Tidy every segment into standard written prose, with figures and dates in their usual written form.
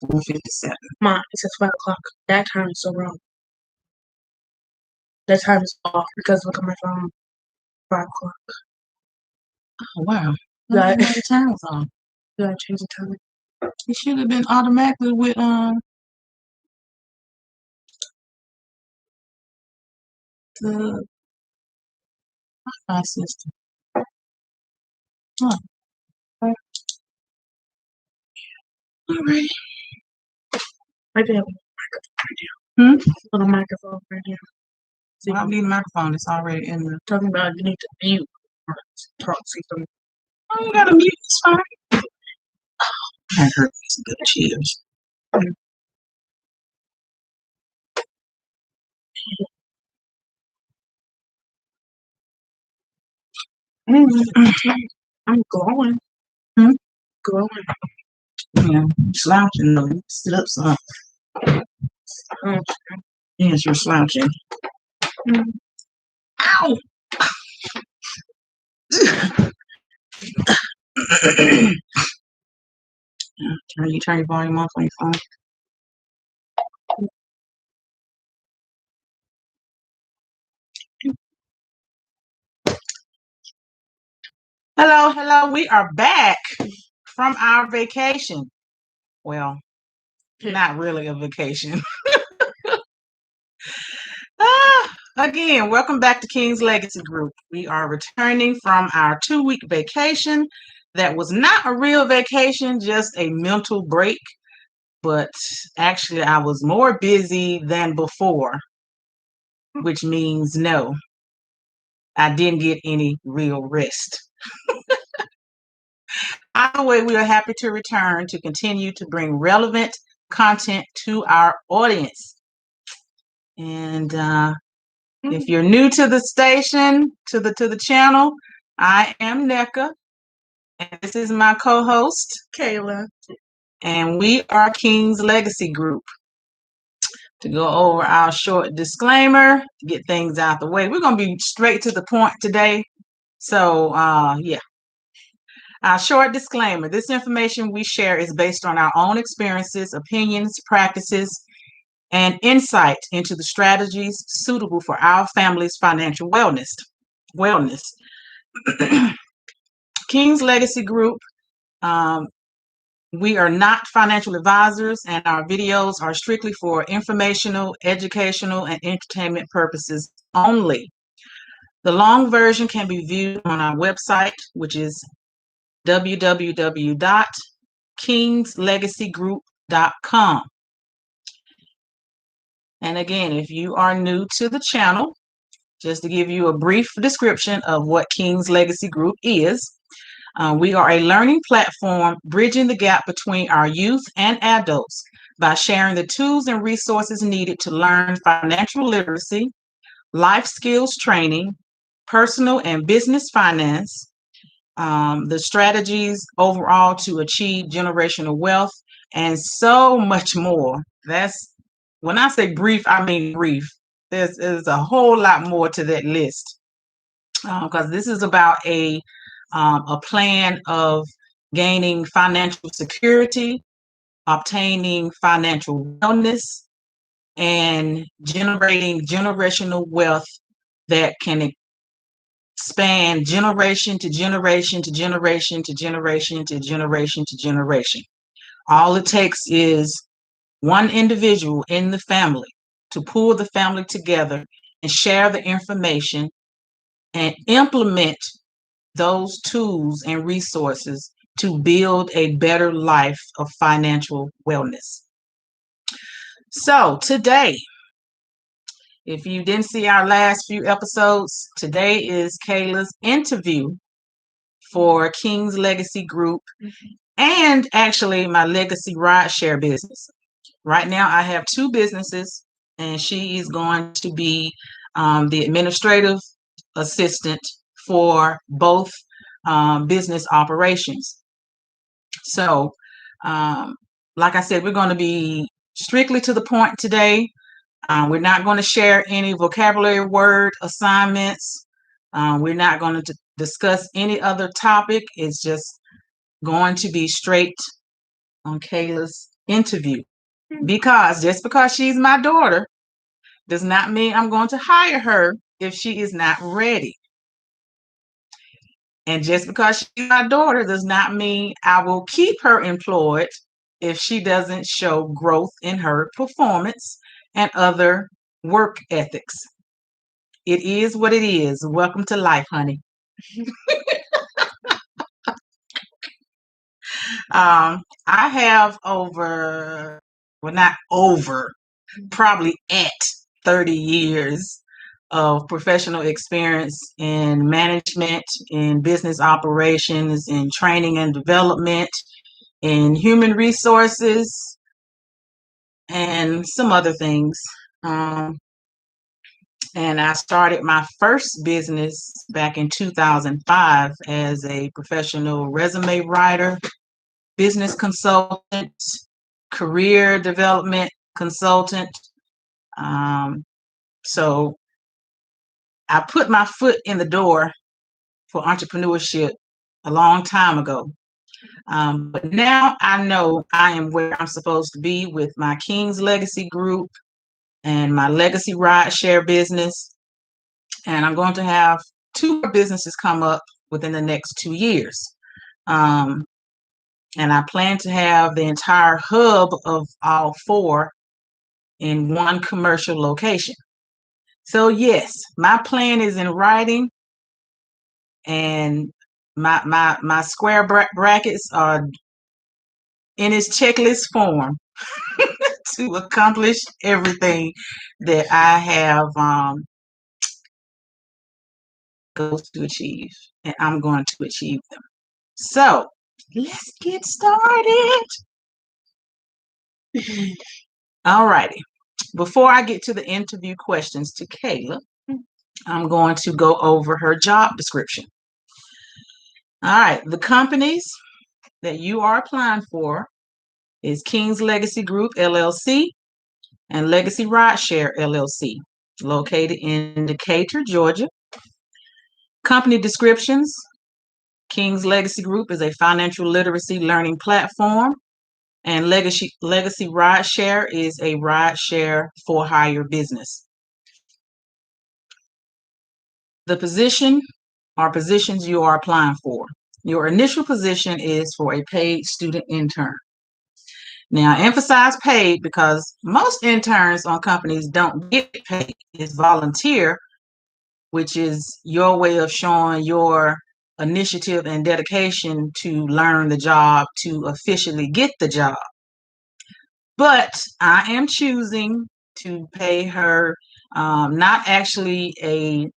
V17. Ma, it says 5 o'clock. That time is so wrong. That time is off because look at my phone. 5 o'clock. Oh, wow. Yeah, The time was on. you gotta change the time. It should have been automatically with the Wi-Fi system. Huh. Okay. Alright. Maybe I have a microphone right now. Little microphone right now. Well, I need a microphone. It's already in the. Talking about you need to mute or talk to them. Oh, you gotta mute. It's fine. I heard these good cheers. I'm glowing. Glowing. Yeah, slouching though. Sit up some. Yes, you're slouching. Ow! Turn your volume off on your phone. Hello. We are back from our vacation. Well, not really a vacation. Again, welcome back to King's Legacy Group. We are returning from our 2-week vacation. That was not a real vacation, just a mental break. But actually, I was more busy than before, which means no, I didn't get any real rest. Either way, we are happy to return to continue to bring relevant content to our audience. And if you're new to the station, to the channel, I am NECA, and this is my co-host, Kaila. And we are King's Legacy Group. To go over our short disclaimer, to get things out the way. We're going to be straight to the point today. So, yeah. Our short disclaimer. This information we share is based on our own experiences, opinions, practices, and insight into the strategies suitable for our family's financial wellness. King's Legacy Group, we are not financial advisors, and our videos are strictly for informational, educational, and entertainment purposes only. The long version can be viewed on our website, which is www.kingslegacygroup.com. And again, if you are new to the channel, just to give you a brief description of what King's Legacy Group is, we are a learning platform bridging the gap between our youth and adults by sharing the tools and resources needed to learn financial literacy, life skills training, personal and business finance, the strategies overall to achieve generational wealth, and so much more. That's when I say brief, I mean brief. There's a whole lot more to that list, because this is about a plan of gaining financial security, obtaining financial wellness, and generating generational wealth that can span generation to generation to generation to generation to generation to generation. All it takes is one individual in the family to pull the family together and share the information and implement those tools and resources to build a better life of financial wellness. So today, if you didn't see our last few episodes, today is Kaila's interview for King's Legacy Group and actually my legacy rideshare business. Right now, I have 2 businesses, and she is going to be the administrative assistant for both business operations. So, like I said, we're going to be strictly to the point today. We're not going to share any vocabulary word assignments. We're not going to discuss any other topic. It's just going to be straight on Kaila's interview, because just because she's my daughter does not mean I'm going to hire her if she is not ready. And just because she's my daughter does not mean I will keep her employed if she doesn't show growth in her performance and other work ethics. It is what it is. Welcome to life, honey. I have over, well, not over, probably at 30 years of professional experience in management, in business operations, in training and development, in human resources, and some other things. Um, and I started my first business back in 2005 as a professional resume writer, business consultant, career development consultant. Um, so I put my foot in the door for entrepreneurship a long time ago. But now I know I am where I'm supposed to be with my King's Legacy Group and my Legacy Rideshare business. And I'm going to have two more businesses come up within the next 2 years. Um, and I plan to have the entire hub of all four in one commercial location. So yes, my plan is in writing, and my square brackets are in its checklist form to accomplish everything that I have goals to achieve, and I'm going to achieve them. So let's get started. All righty. Before I get to the interview questions to Kaila, I'm going to go over her job description. All right. The companies that you are applying for is King's Legacy Group, LLC, and Legacy Rideshare, LLC, located in Decatur, Georgia. Company descriptions: King's Legacy Group is a financial literacy learning platform, and Legacy Rideshare is a rideshare for hire business. The position or positions you are applying for. Your initial position is for a paid student intern. Now, I emphasize paid because most interns on companies don't get paid. It's volunteer, which is your way of showing your initiative and dedication to learn the job, to officially get the job. But I am choosing to pay her not actually a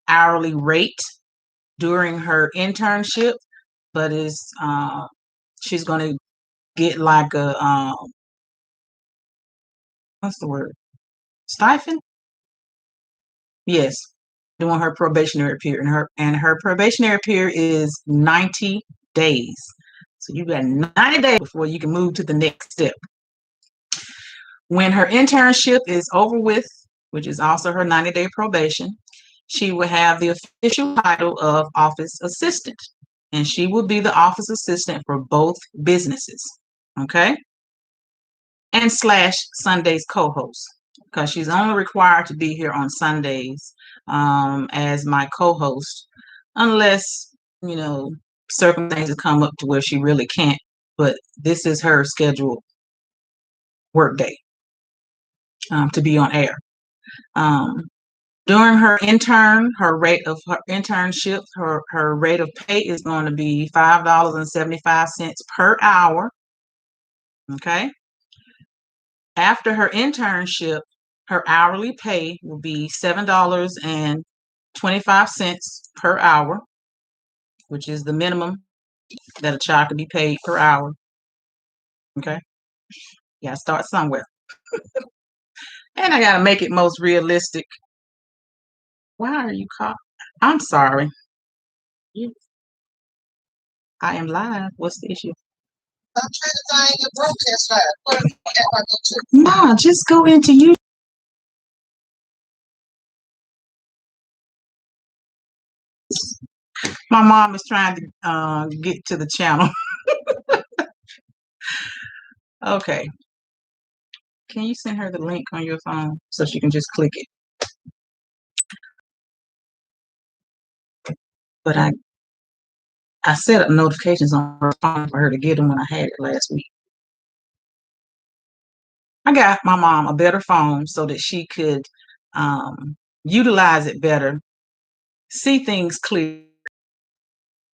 hourly rate during her internship, but is she's going to get like a what's the word, stipend? Yes, during her probationary period, and her probationary period is 90 days. So you got 90 days before you can move to the next step. When her internship is over with, which is also her 90-day probation, she will have the official title of office assistant, and she will be the office assistant for both businesses. Okay? And slash Sunday's co-host, because she's only required to be here on Sundays as my co-host, unless, circumstances come up to where she really can't. But this is her scheduled work day to be on air. During her rate of her internship, her rate of pay is going to be $5.75 per hour. Okay. After her internship, her hourly pay will be $7.25 per hour, which is the minimum that a child can be paid per hour. Okay. You gotta start somewhere. And I gotta make it most realistic. Why are you calling? I'm sorry. I am live. What's the issue? I'm trying to find your broadcast file. What do I go to? No, just go into YouTube. My mom is trying to get to the channel. Okay. Can you send her the link on your phone so she can just click it? But I set up notifications on her phone for her to get them when I had it last week. I got my mom a better phone so that she could utilize it better, see things clear,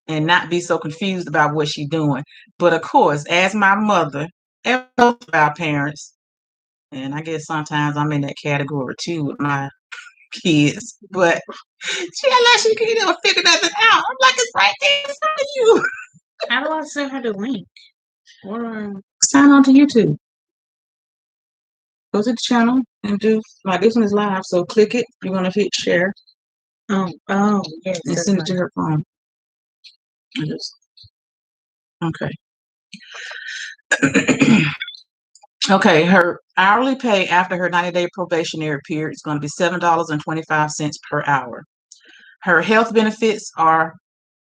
and not be so confused about what she's doing. But of course, as my mother, and both of our parents, and I guess sometimes I'm in that category too with my kids, but she unless she can never figure nothing out. I'm like, it's right there in front of you. How do I send her the link? Or Sign on to YouTube. Go to the channel and do like this one is live, so click it. You're gonna hit share yes, and send it to her phone. Okay. Okay, her hourly pay after her 90-day probationary period is going to be $7.25 per hour. Her health benefits are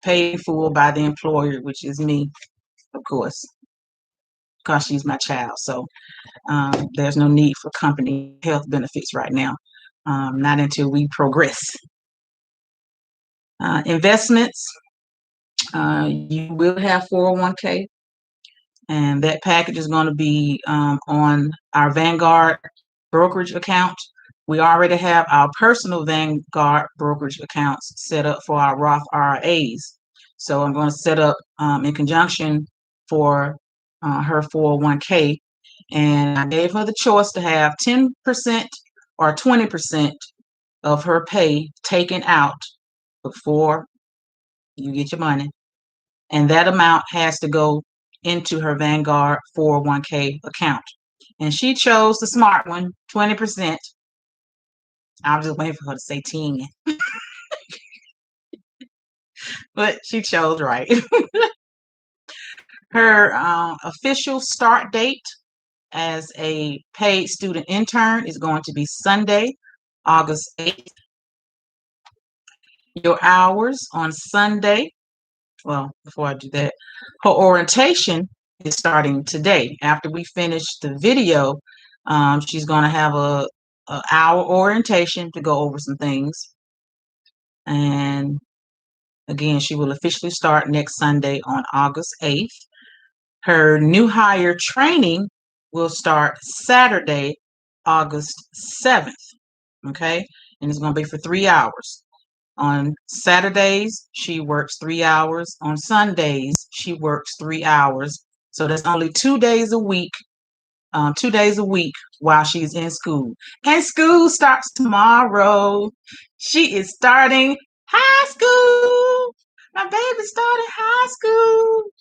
paid for by the employer, which is me, of course, because she's my child. So there's no need for company health benefits right now, not until we progress. Investments, you will have 401k, and that package is going to be on our Vanguard brokerage account. We already have our personal Vanguard brokerage accounts set up for our Roth IRAs. So I'm going to set up in conjunction for her 401k. And I gave her the choice to have 10% or 20% of her pay taken out before you get your money. And that amount has to go into her Vanguard 401k account. And she chose the smart one, 20%. I was just waiting for her to say 10. But she chose right. Her official start date as a paid student intern is going to be Sunday, August 8th. Your hours on Sunday, well, before I do that, her orientation is starting today. After we finish the video, she's going to have a hour orientation to go over some things. And again, she will officially start next Sunday on August 8th. Her new hire training will start Saturday, August 7th. Okay. And it's going to be for 3 hours. On Saturdays, she works 3 hours. On Sundays, she works 3 hours. So that's only 2 days a week. 2 days a week while she's in school. And school starts tomorrow. She is starting high school. My baby started high school.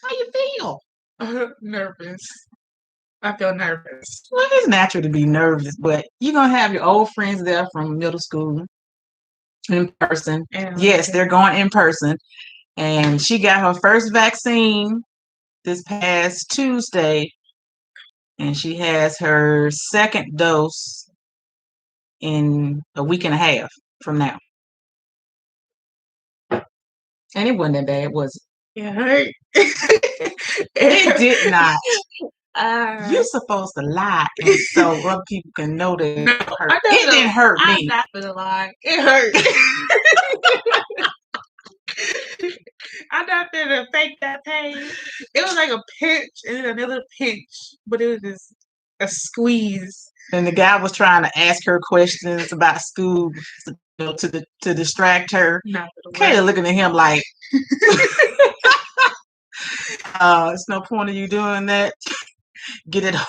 How you feel? nervous. I feel nervous. Well, it's natural to be nervous, but you're going to have your old friends there from middle school in person. Yes, they're going in person. And she got her first vaccine this past Tuesday, and she has her second dose in a week and a half from now. And it wasn't that bad, was it? It hurt. it did not. You're supposed to lie, and so other people can know that it hurt. It didn't hurt me. I'm not gonna lie. It hurt. I'm not gonna fake that pain. It was like a pinch and then another pinch, but it was just a squeeze. And the guy was trying to ask her questions about school to distract her. Kaila looking at him like, it's no point of you doing that. Get it over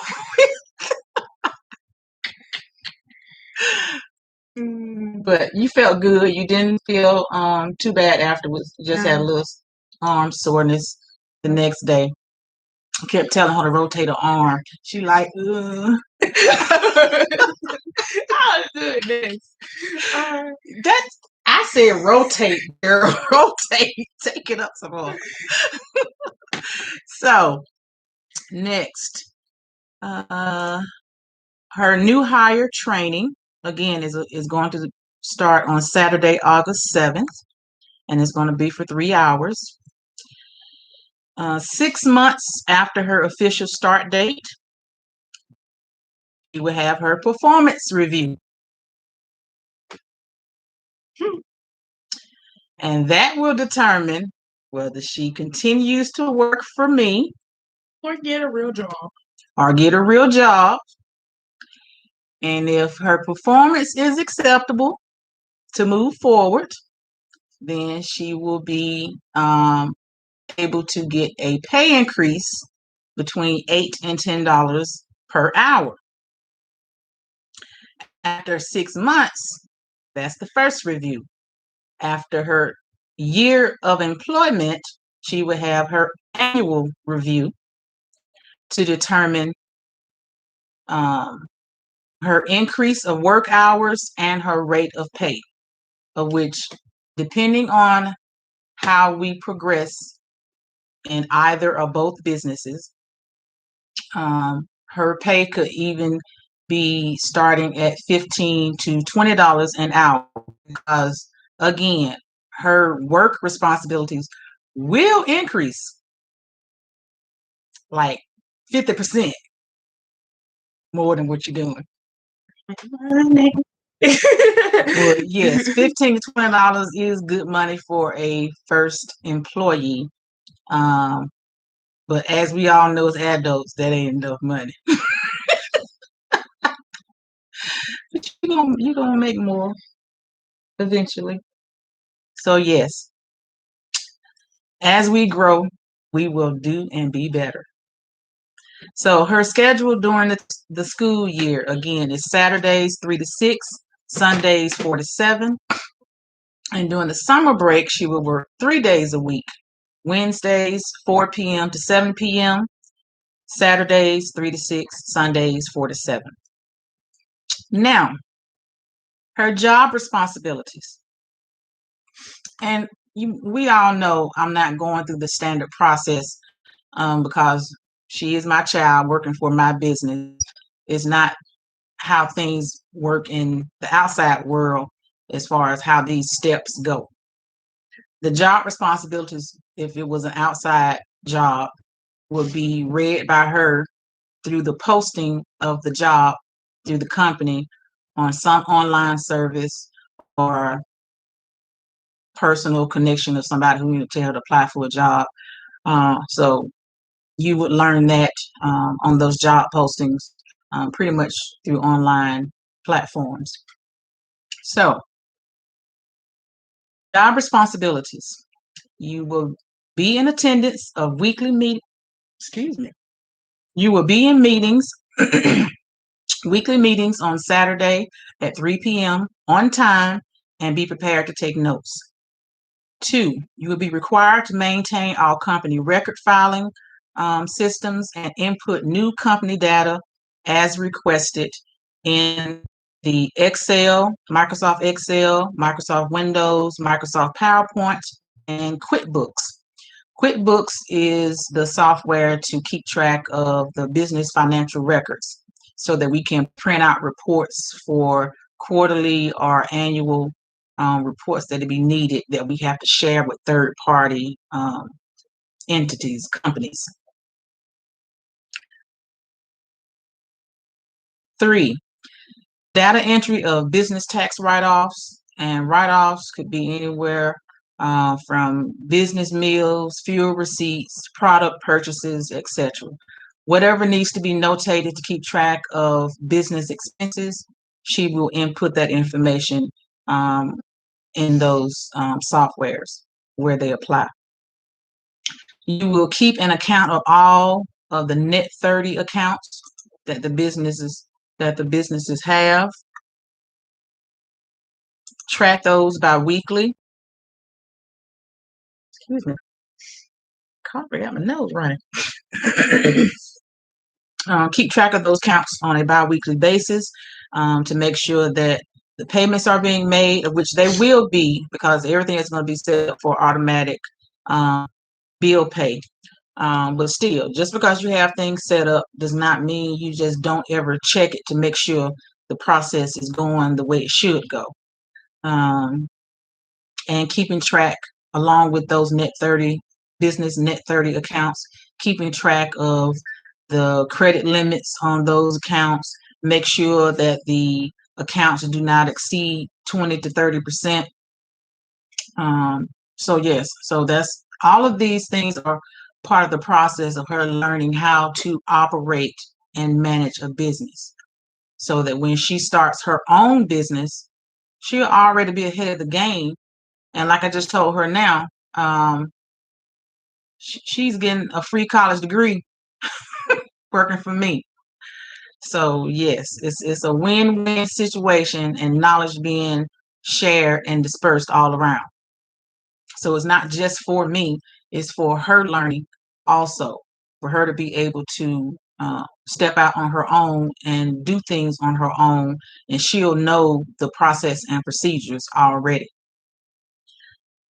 with. But you felt good. You didn't feel too bad afterwards. You just had a little arm soreness the next day. I kept telling her to rotate her arm. She like, I'll do it next. I said rotate, girl. Rotate. Take it up some more. So next, her new hire training again is going to start on Saturday, August 7th, and it's going to be for 3 hours. 6 months after her official start date, she will have her performance review. And that will determine whether she continues to work for me or get a real job. or get a real job. And if her performance is acceptable to move forward, then she will be able to get a pay increase between $8 and $10 per hour. After 6 months, that's the first review. After her year of employment, she will have her annual review to determine her increase of work hours and her rate of pay, of which, depending on how we progress in either or both businesses, her pay could even be starting at $15 to $20 an hour, because again, her work responsibilities will increase like 50% more than what you're doing. Well, yes, $15 to $20 is good money for a first employee. But as we all know as adults, that ain't enough money. But you're gonna make more eventually. So yes, as we grow, we will do and be better. So her schedule during the school year, again, is Saturdays 3 to 6, Sundays 4 to 7. And during the summer break, she will work 3 days a week. Wednesdays 4 p.m. to 7 p.m., Saturdays 3 to 6, Sundays 4 to 7. Now, her job responsibilities. And we all know I'm not going through the standard process because she is my child working for my business. It's not how things work in the outside world as far as how these steps go. The job responsibilities, if it was an outside job, would be read by her through the posting of the job through the company on some online service or personal connection of somebody who you tell her to apply for a job. So you would learn that on those job postings pretty much through online platforms. So, job responsibilities. You will be in attendance of weekly meet. Excuse me. You will be in meetings, weekly meetings on Saturday at 3 p.m. on time, and be prepared to take notes. 2, you will be required to maintain all company record filing systems and input new company data as requested in the Microsoft Windows, Microsoft PowerPoint, and QuickBooks. QuickBooks is the software to keep track of the business financial records so that we can print out reports for quarterly or annual reports that be needed that we have to share with third-party entities, companies. 3, data entry of business tax write-offs, and write-offs could be anywhere from business meals, fuel receipts, product purchases, etc. Whatever needs to be notated to keep track of business expenses, she will input that information in those softwares where they apply. You will keep an account of all of the net 30 accounts that the businesses have. Track those bi-weekly. Excuse me. I got my nose running. Keep track of those counts on a bi-weekly basis to make sure that the payments are being made, of which they will be, because everything is going to be set up for automatic bill pay. But still, just because you have things set up does not mean you just don't ever check it to make sure the process is going the way it should go. And keeping track along with those net 30 business net 30 accounts, keeping track of the credit limits on those accounts, make sure that the accounts do not exceed 20 to 30%. So yes, so that's all of these things are part of the process of her learning how to operate and manage a business so that when she starts her own business, she'll already be ahead of the game. And like I just told her now, she's getting a free college degree working for me. So yes, it's a win-win situation and knowledge being shared and dispersed all around. So it's not just for me, it's for her learning also, for her to be able to step out on her own and do things on her own, and she'll know the process and procedures already.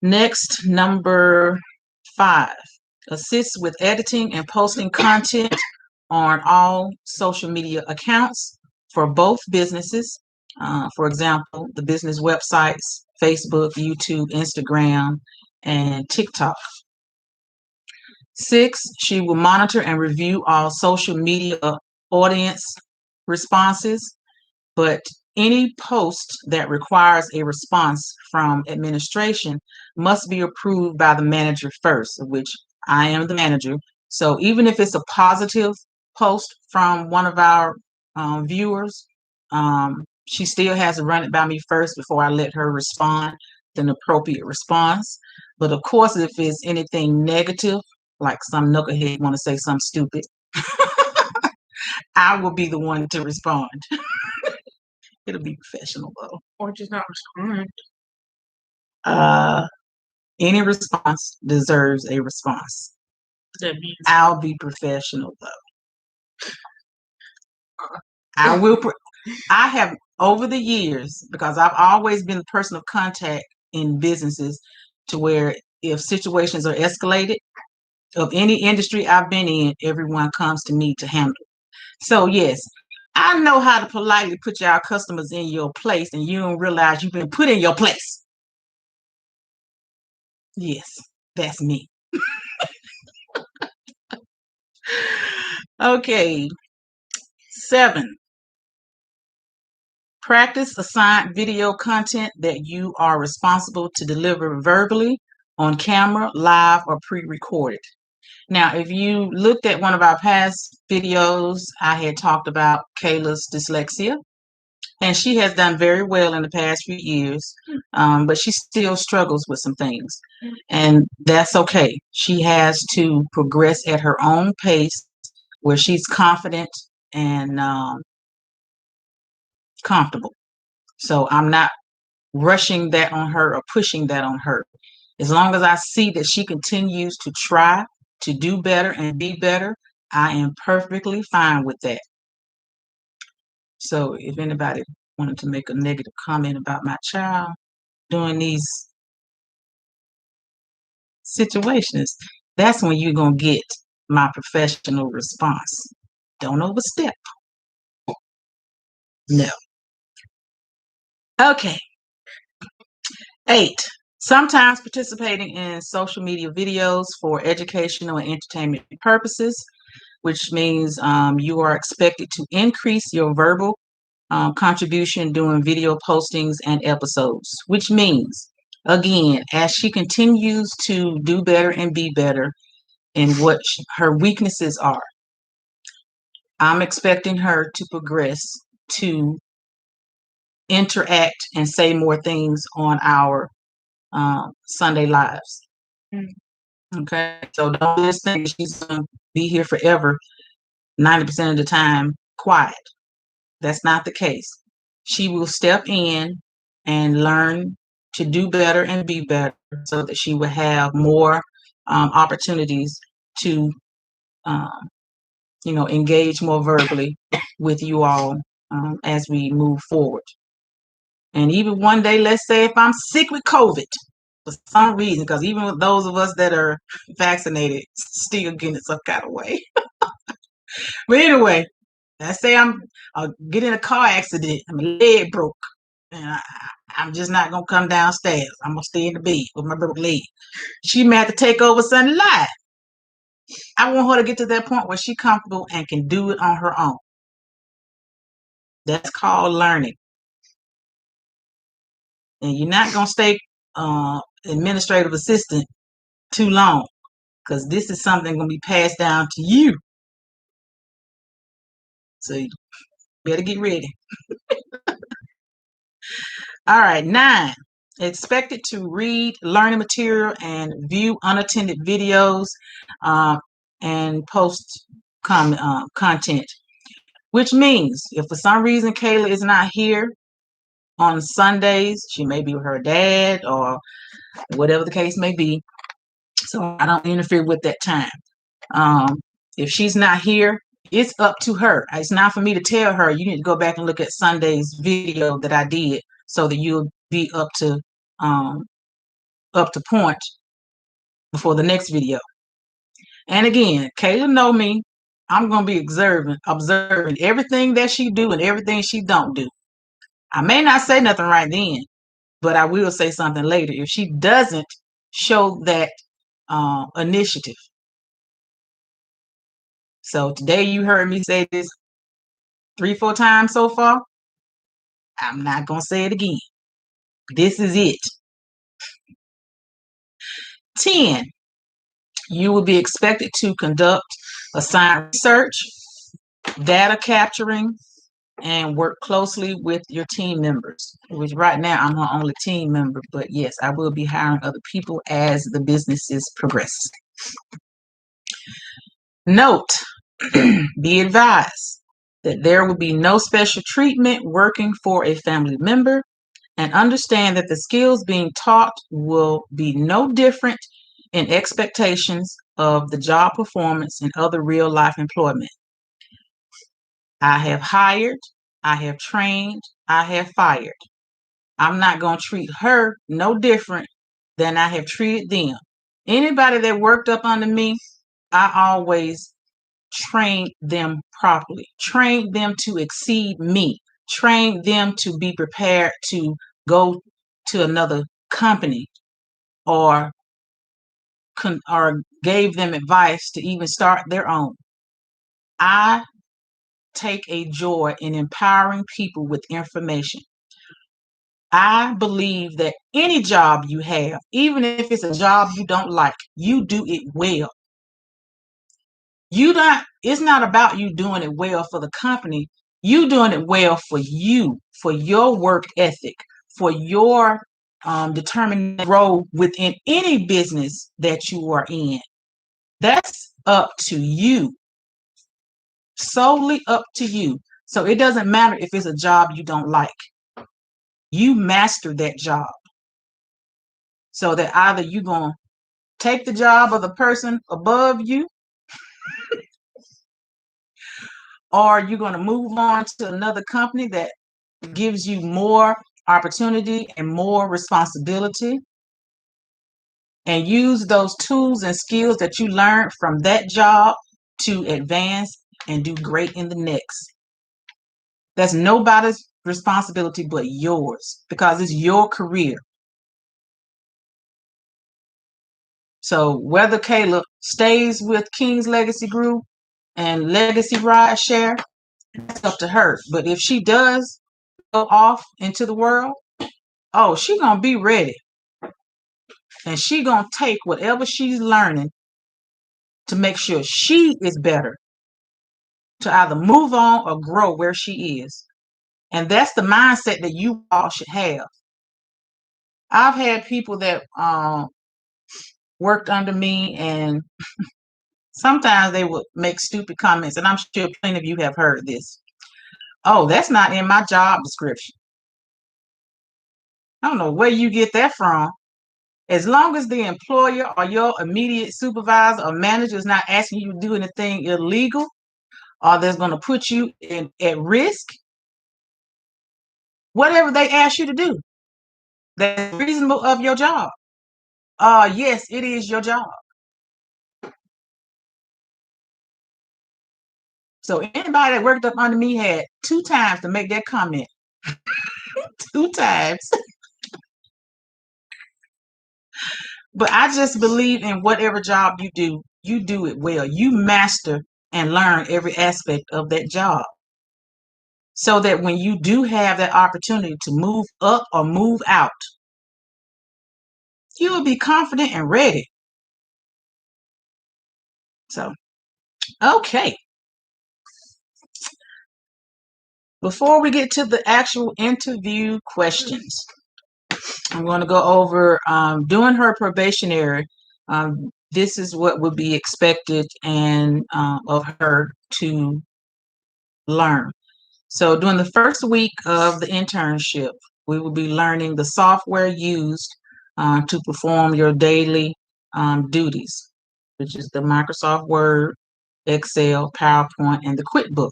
Next, number 5, assists with editing and posting content on all social media accounts for both businesses. For example, the business websites, Facebook, YouTube, Instagram, and TikTok. 6, she will monitor and review all social media audience responses, but any post that requires a response from administration must be approved by the manager first, which I am the manager. So even if it's a positive post from one of our viewers, she still has to run it by me first before I let her respond with an appropriate response. But of course, if it's anything negative, like some knucklehead want to say something stupid, I will be the one to respond. It'll be professional though. Or just not respond. Uh, any response deserves a response. That means I'll be professional though. I will. I have over the years, because I've always been the person of contact in businesses, to where if situations are escalated of any industry I've been in, everyone comes to me to handle it. So yes, I know how to politely put y'all customers in your place, and you don't realize you've been put in your place. Yes, that's me. Okay, 7, practice assigned video content that you are responsible to deliver verbally, on camera, live, or pre-recorded. Now, if you looked at one of our past videos, I had talked about Kayla's dyslexia, and she has done very well in the past few years, but she still struggles with some things, and that's okay. She has to progress at her own pace where she's confident and comfortable. So I'm not rushing that on her or pushing that on her. As long as I see that she continues to try to do better and be better, I am perfectly fine with that. So if anybody wanted to make a negative comment about my child during these situations, that's when you're going to get my professional response. Don't overstep. No. Okay. 8, sometimes participating in social media videos for educational and entertainment purposes, which means you are expected to increase your verbal contribution doing video postings and episodes, which means, again, as she continues to do better and be better in what her weaknesses are, I'm expecting her to progress to interact and say more things on our Sunday lives. Okay, so don't just think she's going to be here forever, 90% of the time quiet. That's not the case. She will step in and learn to do better and be better so that she will have more opportunities to, engage more verbally with you all as we move forward. And even one day, let's say if I'm sick with COVID for some reason, because even with those of us that are vaccinated, still getting it some kind of way. But anyway, let's say I'll get in a car accident and my leg broke, and I'm just not gonna come downstairs. I'm gonna stay in the bed with my broke leg. She may have to take over Sunday live. I want her to get to that point where she's comfortable and can do it on her own. That's called learning. And you're not gonna stay administrative assistant too long, because this is something gonna be passed down to you. So you better get ready. All right, 9. Expected to read learning material and view unattended videos um, and post content, which means if for some reason Kaila is not here on Sundays, she may be with her dad or whatever the case may be. So I don't interfere with that time. Um, if she's not here, it's up to her. It's not for me to tell her, you need to go back and look at Sunday's video that I did so that you'll be um, up to point before the next video. And again, Kaila know me. I'm gonna be observing everything that she do and everything she don't do. I may not say nothing right then, but I will say something later if she doesn't show that initiative. So today you heard me say this 3-4 times so far. I'm not gonna say it again. This is it. 10. You will be expected to conduct assigned research, data capturing, and work closely with your team members, which right now I'm her only team member, but yes, I will be hiring other people as the businesses progress. Note, be advised that there will be no special treatment working for a family member, and understand that the skills being taught will be no different in expectations of the job performance and other real life employment. I have hired, I have trained, I have fired. I'm not going to treat her no different than I have treated them. Anybody that worked up under me, I always trained them properly, trained them to exceed me, trained them to be prepared to go to another company or gave them advice to even start their own. I take a joy in empowering people with information. I believe that any job you have, even if it's a job you don't like, you do it well. It's not about you doing it well for the company. You doing it well for you, for your work ethic, for your determined role within any business that you are in. That's up to you, solely up to you. So it doesn't matter if it's a job you don't like. You master that job. So that either you're going to take the job of the person above you, or you're going to move on to another company that gives you more opportunity and more responsibility, and use those tools and skills that you learned from that job to advance and do great in the next. That's nobody's responsibility but yours, because it's your career. So whether Kaila stays with King's Legacy Group and Legacy Ride Share, that's up to her. But if she does go off into the world, oh, she gonna be ready. And she gonna take whatever she's learning to make sure she is better, to either move on or grow where she is. And that's the mindset that you all should have. I've had people that worked under me, and sometimes they would make stupid comments, and I'm sure plenty of you have heard this. Oh, that's not in my job description. I don't know where you get that from. As long as the employer or your immediate supervisor or manager is not asking you to do anything illegal or that's going to put you at risk, whatever they ask you to do, that's reasonable of your job. Yes, it is your job. So anybody that worked up under me had 2 times to make that comment. 2 times. But I just believe in whatever job you do it well. You master and learn every aspect of that job so that when you do have that opportunity to move up or move out, you will be confident and ready. So, okay. Before we get to the actual interview questions, I'm going to go over during her probationary. This is what would be expected and of her to learn. So during the first week of the internship, we will be learning the software used to perform your daily duties, which is the Microsoft Word, Excel, PowerPoint, and the QuickBooks.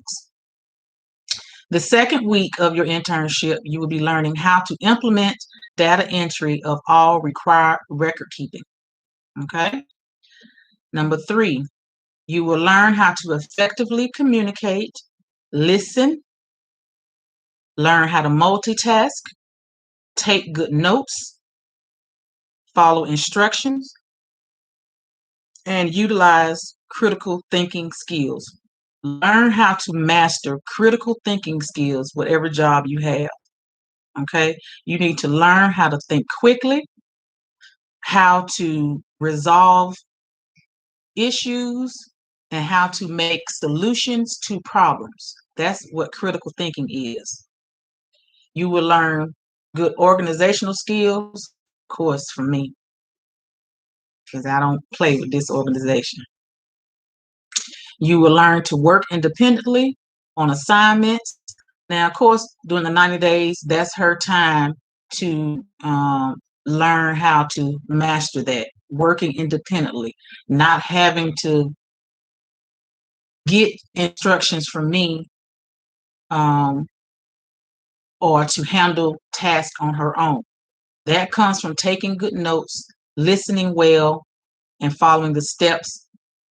The second week of your internship, you will be learning how to implement data entry of all required record keeping. Okay. Number 3, you will learn how to effectively communicate, listen, learn how to multitask, take good notes, follow instructions, and utilize critical thinking skills. Learn how to master critical thinking skills, whatever job you have. Okay. You need to learn how to think quickly, how to resolve issues, and how to make solutions to problems. That's what critical thinking is. You will learn good organizational skills, of course, from me, because I don't play with this organization. You will learn to work independently on assignments. Now, of course, during the 90 days, that's her time to learn how to master that, working independently, not having to get instructions from me or to handle tasks on her own. That comes from taking good notes, listening well, and following the steps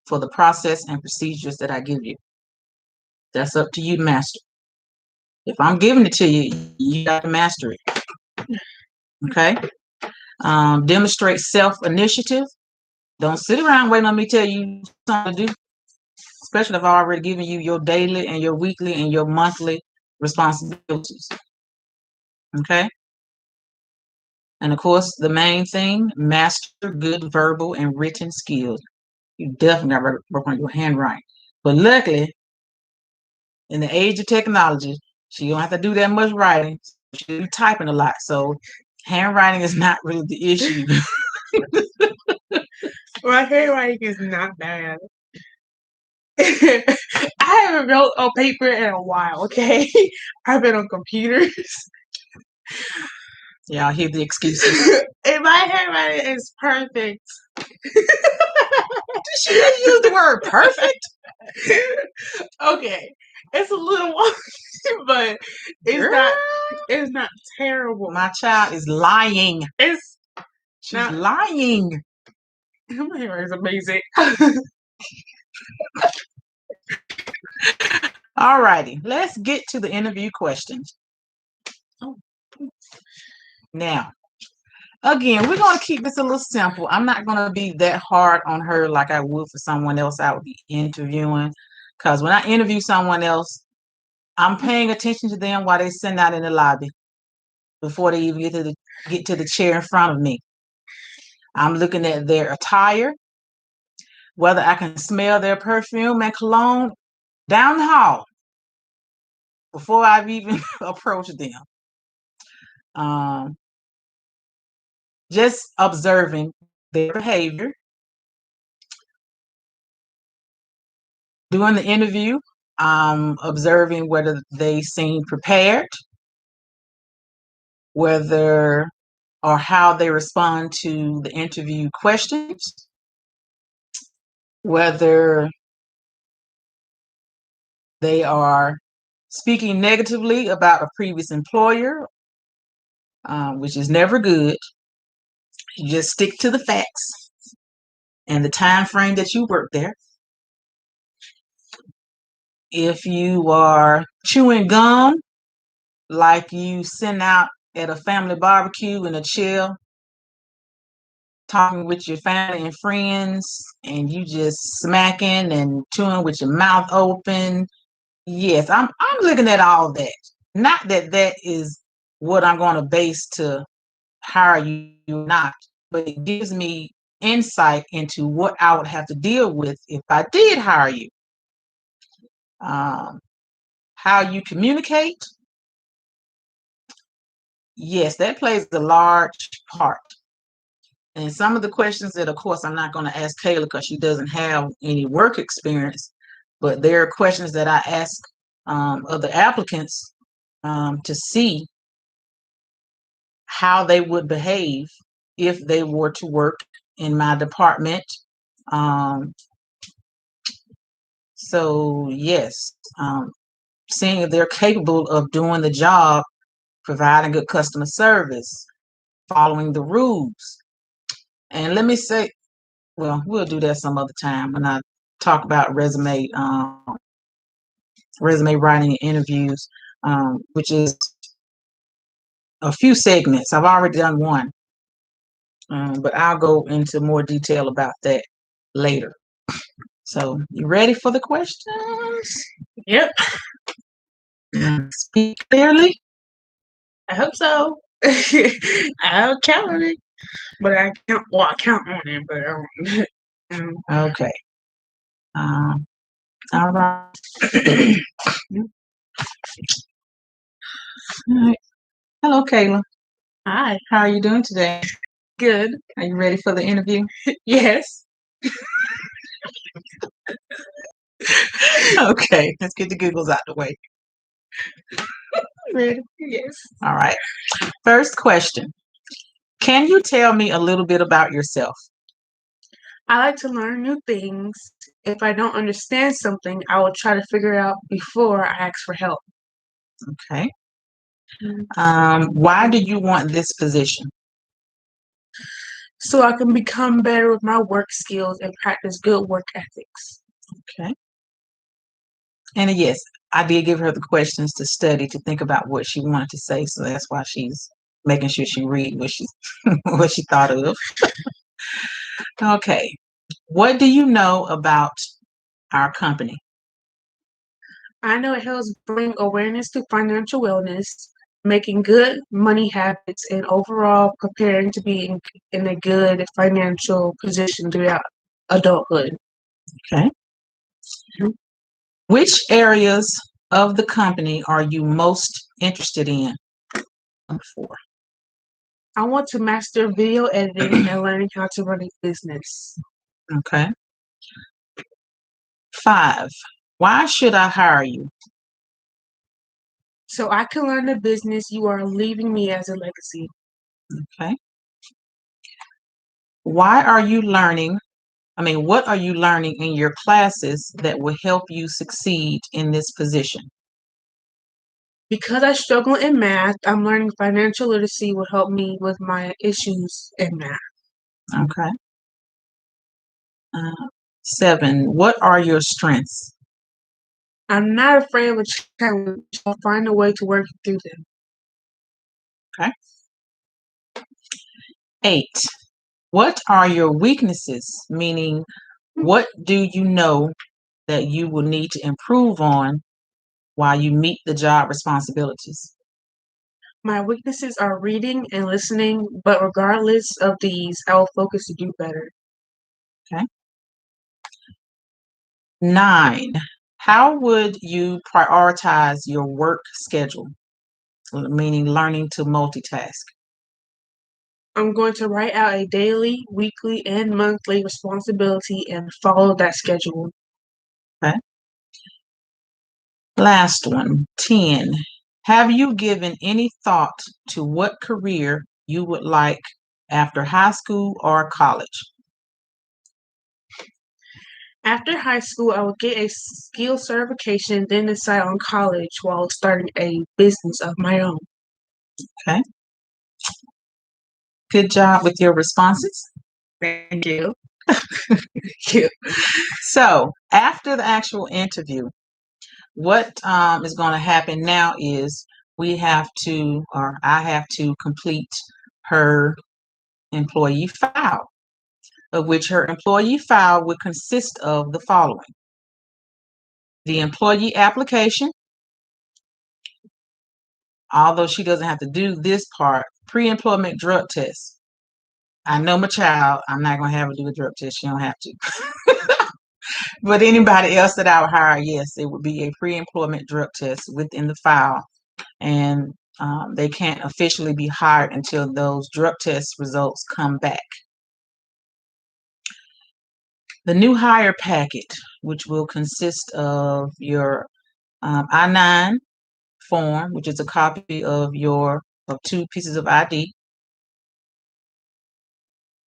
for the process and procedures that I give you. That's up to you to master. If I'm giving it to you, you got to master it. Okay? Demonstrate self-initiative. Don't sit around waiting on me to tell you something to do, especially if I've already given you your daily and your weekly and your monthly responsibilities. Okay? And of course, the main thing, master good verbal and written skills. You definitely got to work on your handwriting. But luckily, in the age of technology, she don't have to do that much writing. She'll be typing a lot. So handwriting is not really the issue. My handwriting is not bad. I haven't wrote on paper in a while, okay? I've been on computers. Y'all hear the excuses. And my handwriting is perfect. She didn't use the word perfect. Okay. It's a little wonky, but it's not terrible. My child is lying. She's not lying. My hair is amazing. All righty. Let's get to the interview questions. Now, again, we're going to keep this a little simple. I'm not going to be that hard on her like I would for someone else I would be interviewing. Because when I interview someone else, I'm paying attention to them while they sitting out in the lobby before they even get to the chair in front of me. I'm looking at their attire, whether I can smell their perfume and cologne down the hall before I've even approached them. Just observing their behavior. During the interview, observing whether they seem prepared, whether or how they respond to the interview questions, whether they are speaking negatively about a previous employer, which is never good. You just stick to the facts and the time frame that you work there. If you are chewing gum like you sent out at a family barbecue in a chill talking with your family and friends and you just smacking and chewing with your mouth open. Yes, I'm looking at all that. Not that that is what I'm going to base to hire you or not, but it gives me insight into what I would have to deal with if I did hire you. Um, how you communicate, yes, that plays a large part. And some of the questions that, of course, I'm not going to ask Kaila because she doesn't have any work experience, but there are questions that I ask of the applicants to see how they would behave if they were to work in my department. Um, so, yes, seeing if they're capable of doing the job, providing good customer service, following the rules. And let me say, well, we'll do that some other time when I talk about resume writing and interviews, which is a few segments. I've already done one, but I'll go into more detail about that later. So, you ready for the questions? Yep. Speak clearly. I hope so. I'll count on it. But I count, well, I count on it, but I don't. Okay. All right. All right. Hello, Kaila. Hi. How are you doing today? Good. Are you ready for the interview? Yes. Okay, let's get the Googles out the way. Ready? Yes. All right. First question. Can you tell me a little bit about yourself? I like to learn new things. If I don't understand something, I will try to figure it out before I ask for help. Okay. Why do you want this position? So I can become better with my work skills and practice good work ethics. Okay. And yes, I did give her the questions to study to think about what she wanted to say, so that's why she's making sure she read what she what she thought of. Okay. What do you know about our company? I know it helps bring awareness to financial wellness, making good money habits, and overall preparing to be in a good financial position throughout adulthood. Okay. Mhm. Which areas of the company are you most interested in? For. I want to master video editing and learning how to run a business. Okay. 5. Why should I hire you? So I can learn the business you are leaving me as a legacy. Okay. Why are you learning? What are you learning in your classes that will help you succeed in this position? Because I struggle in math, I'm learning financial literacy will help me with my issues in math. Okay. 7. What are your strengths? I'm not afraid of a challenge. I'll find a way to work through them. Okay. 8. What are your weaknesses? Meaning, what do you know that you will need to improve on while you meet the job responsibilities? My weaknesses are reading and listening, but regardless of these, I will focus to do better. Okay. 9. How would you prioritize your work schedule? Meaning learning to multitask. I'm going to write out a daily, weekly, and monthly responsibility and follow that schedule. Okay. Last one, 10. Have you given any thought to what career you would like after high school or college? After high school, I will get a skill certification, then decide on college while starting a business of my own. Okay. Good job with your responses. Thank you. Thank you. So, after the actual interview, what is going to happen now is we have to, or I have to complete her employee file. of which her employee file would consist of the following: the employee application, although she doesn't have to do this part, pre-employment drug test. I know my child, I'm not going to have her do a drug test. She don't have to. But anybody else that I would hire, yes, it would be a pre-employment drug test within the file. And they can't officially be hired until those drug test results come back. The new hire packet, which will consist of your I-9 form, which is a copy of 2 pieces of ID,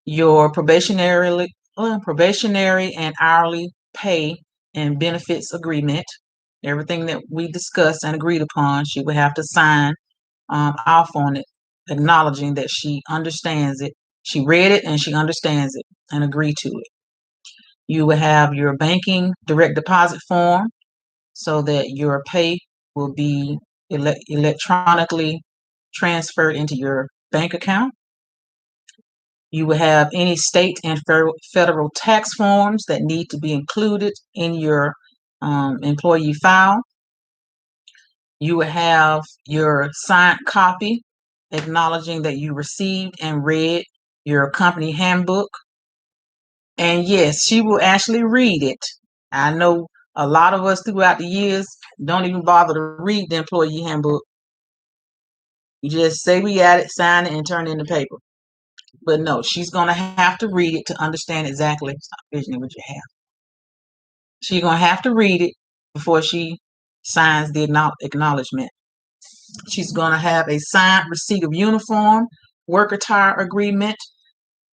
your probationary and hourly pay and benefits agreement, everything that we discussed and agreed upon. She would have to sign off on it, acknowledging that she understands it. She read it and she understands it and agree to it. You will have your banking direct deposit form so that your pay will be electronically transferred into your bank account. You will have any state and federal tax forms that need to be included in your employee file. You will have your signed copy acknowledging that you received and read your company handbook. And yes, she will actually read it. I know a lot of us throughout the years don't even bother to read the employee handbook. You just say we got it, sign it, and turn it in the paper. But no, she's going to have to read it to understand exactly. Stop visioning what you have. She's going to have to read it before she signs the acknowledgement. She's going to have a signed receipt of uniform, work attire agreement.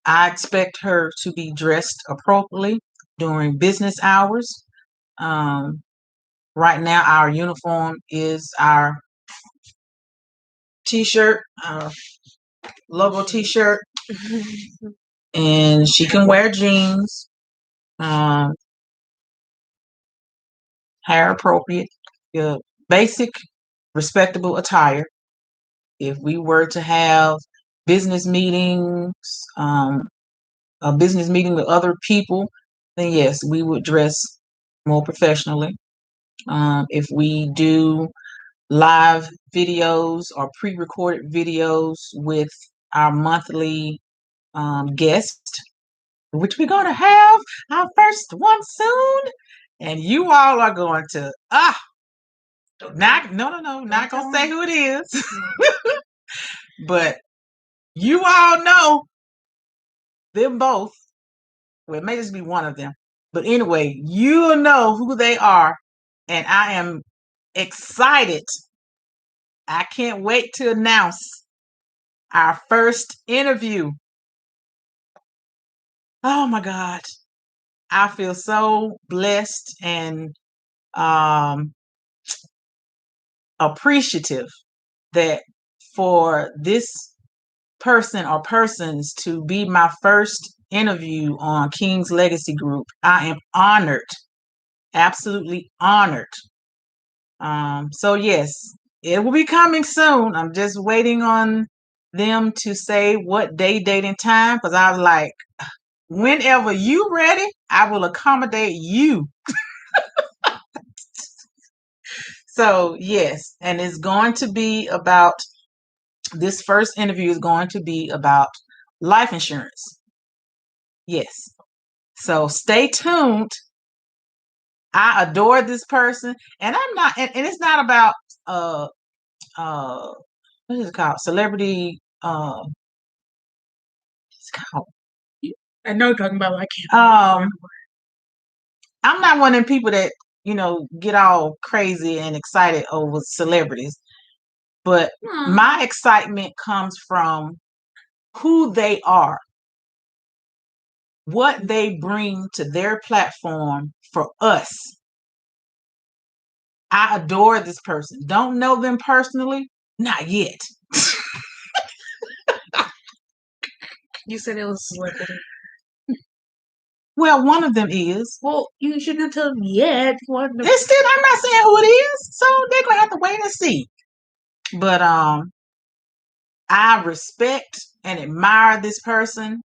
I expect her to be dressed appropriately during business hours. Right now, our uniform is our t-shirt, our logo t-shirt, and she can wear jeans, hair appropriate, basic, respectable attire. If we were to have business meetings, a business meeting with other people, then yes, we would dress more professionally. If we do live videos or pre-recorded videos with our monthly guest, which we're going to have our first one soon, and you all are going to not gonna say who it is, but you all know them both. Well, it may just be one of them, but anyway, you'll know who they are, and I am excited. I can't wait to announce our first interview. Oh my God. I feel so blessed and appreciative that for this person or persons to be my first interview on King's Legacy Group. I am honored, absolutely honored. So yes, it will be coming soon. I'm just waiting on them to say what day, date, and time, because I was like, whenever you ready, I will accommodate you. So yes, and it's going to be about, this first interview is going to be about life insurance. Yes. So stay tuned. I adore this person, and I'm not, and it's not about what is it called? Celebrity it's called, I know you're talking about like I'm not one of them people that, get all crazy and excited over celebrities. But my excitement comes from who they are, what they bring to their platform for us. I adore this person. Don't know them personally, not yet. You said it was a celebrity. Well, one of them is. Well, you shouldn't tell them yet. It's still, I'm not saying who it is, so they're gonna have to wait and see. But I respect and admire this persons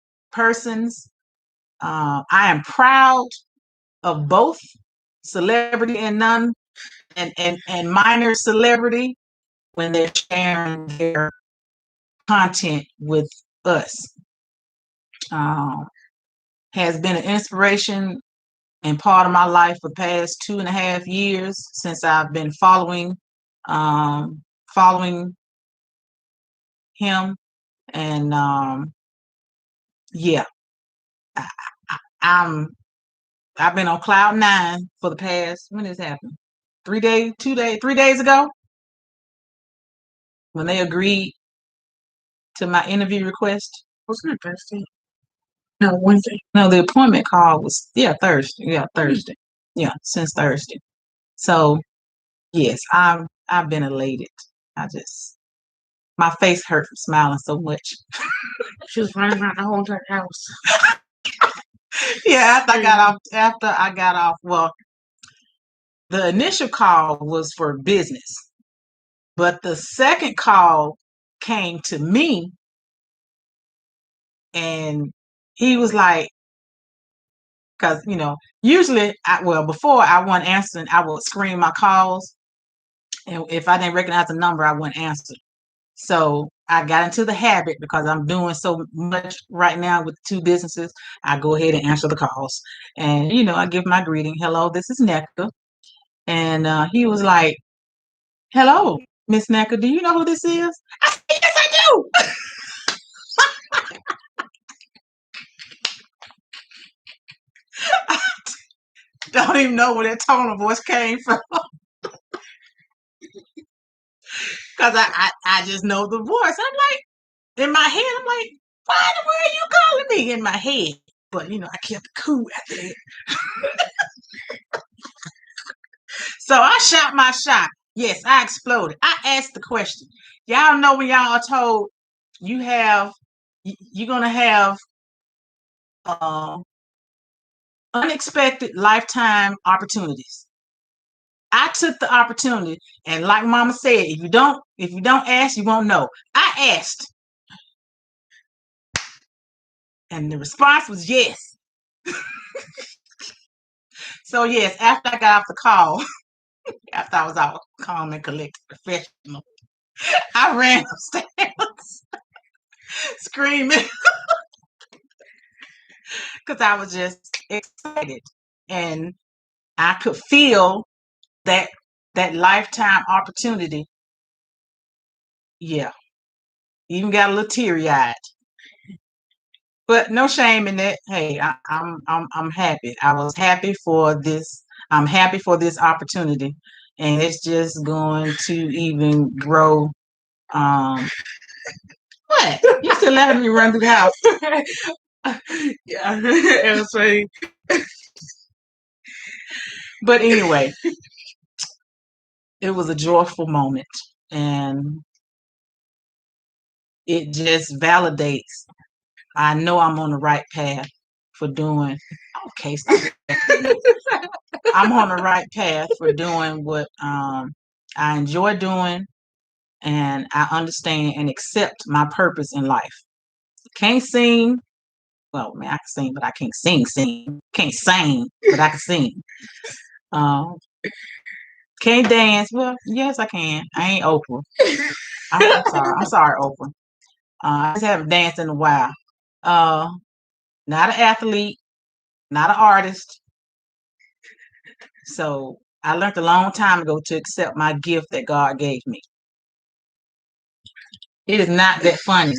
I am proud of both celebrity and non and minor celebrity when they're sharing their content with us. Um, has been an inspiration and part of my life for the past 2.5 years since I've been um, following him, and yeah, I, I'm I've been on cloud nine for the past, when this happened, 3 days, 2 days, 3 days ago, when they agreed to my interview request. Wasn't it Thursday? No, Wednesday. No, the appointment call was, yeah, Thursday. Yeah, Thursday. Yeah, since Thursday. So yes, I've been elated. I just, my face hurt from smiling so much. She was running around the whole entire house. Yeah, after I got off, well, the initial call was for business, but the second call came to me, and he was like, because usually, before I wasn't answering, I would screen my calls, and if I didn't recognize the number, I wouldn't answer. So I got into the habit, because I'm doing so much right now with 2 businesses. I go ahead and answer the calls, and I give my greeting. Hello, this is NECA, and he was like, "Hello, Miss NECA, do you know who this is?" I said, "Yes, I do." Don't even know where that tone of voice came from, because I just know the voice. I'm like, in my head, I'm like, why the world are you calling me, in my head? But I kept it cool after that. So I shot my shot. Yes, I exploded. I asked the question. Y'all know when y'all are told you're gonna have uh, unexpected lifetime opportunities. I took the opportunity, and like Mama said, if you don't ask, you won't know. I asked, and the response was yes. So yes, after I got off the call, after I was all calm and collected, professional, I ran upstairs screaming, because I was just excited, and I could feel that lifetime opportunity. Yeah, even got a little teary eyed, but no shame in that. Hey, I'm happy. I was happy for this. I'm happy for this opportunity, and it's just going to even grow. Um, what? You still letting me run through the house? Yeah, it was funny. But anyway, it was a joyful moment, and it just validates. I know I'm on the right path for doing. Okay, stop. I'm on the right path for doing what I enjoy doing, and I understand and accept my purpose in life. Can't sing. Well, man, I can sing, but I can't sing. Sing. Can't sing, but I can sing. Um, can't dance. Well, yes, I can. I ain't Oprah. I'm sorry. I'm sorry, Oprah. I just haven't danced in a while. Uh, not an athlete, not an artist. So I learned a long time ago to accept my gift that God gave me. It is not that funny.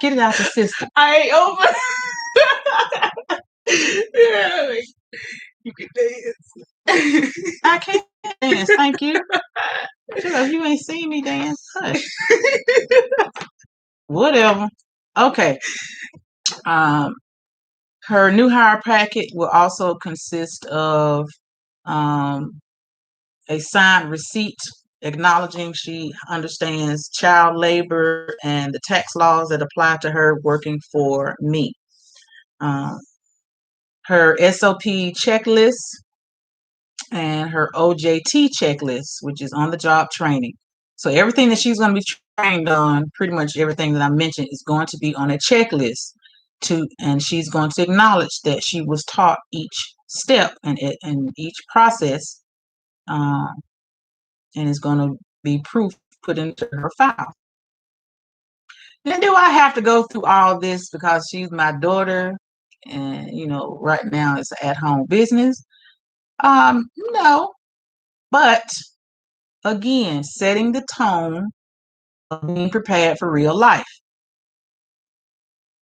Get it out your system. I ain't over. Yeah, like, you can dance. I can't dance. Thank you. Sure, you ain't seen me dance. Hush. Whatever. Okay. Um, her new hire packet will also consist of um, a signed receipt acknowledging she understands child labor and the tax laws that apply to her working for me. Um, her SOP checklist and her OJT checklist, which is on the job training. So everything that she's going to be trained on, pretty much everything that I mentioned, is going to be on a checklist. and she's going to acknowledge that she was taught each step and each process, um, and is going to be proof put into her file. Then do I have to go through all this because she's my daughter, and right now it's an at-home business? No, but again, setting the tone of being prepared for real life.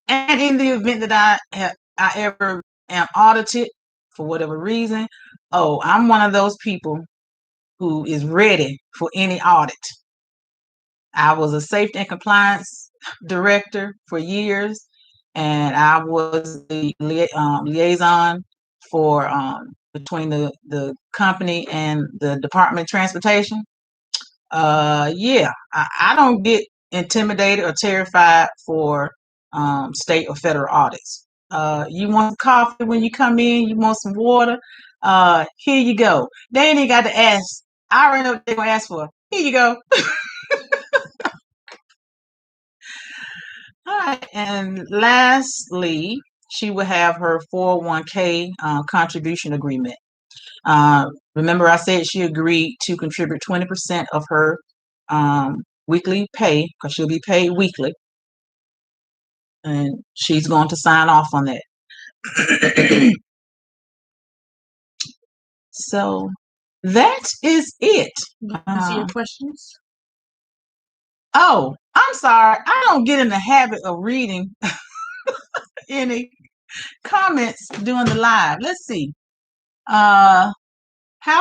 And in the event that I ever am audited for whatever reason, oh, I'm one of those people who is ready for any audit. I was a safety and compliance director for years, and I was the liaison for between the company and the Department of Transportation. Yeah, I don't get intimidated or terrified for state or federal audits. You want coffee when you come in? You want some water? Here you go. They ain't even got to ask. I already know what they're gonna ask for. Here you go. All right, and lastly, she will have her 401k contribution agreement. Remember, I said she agreed to contribute 20% of her weekly pay because she'll be paid weekly, and she's going to sign off on that. So that is it. See your questions? Oh, I'm sorry. I don't get in the habit of reading any comments during the live. Let's see. How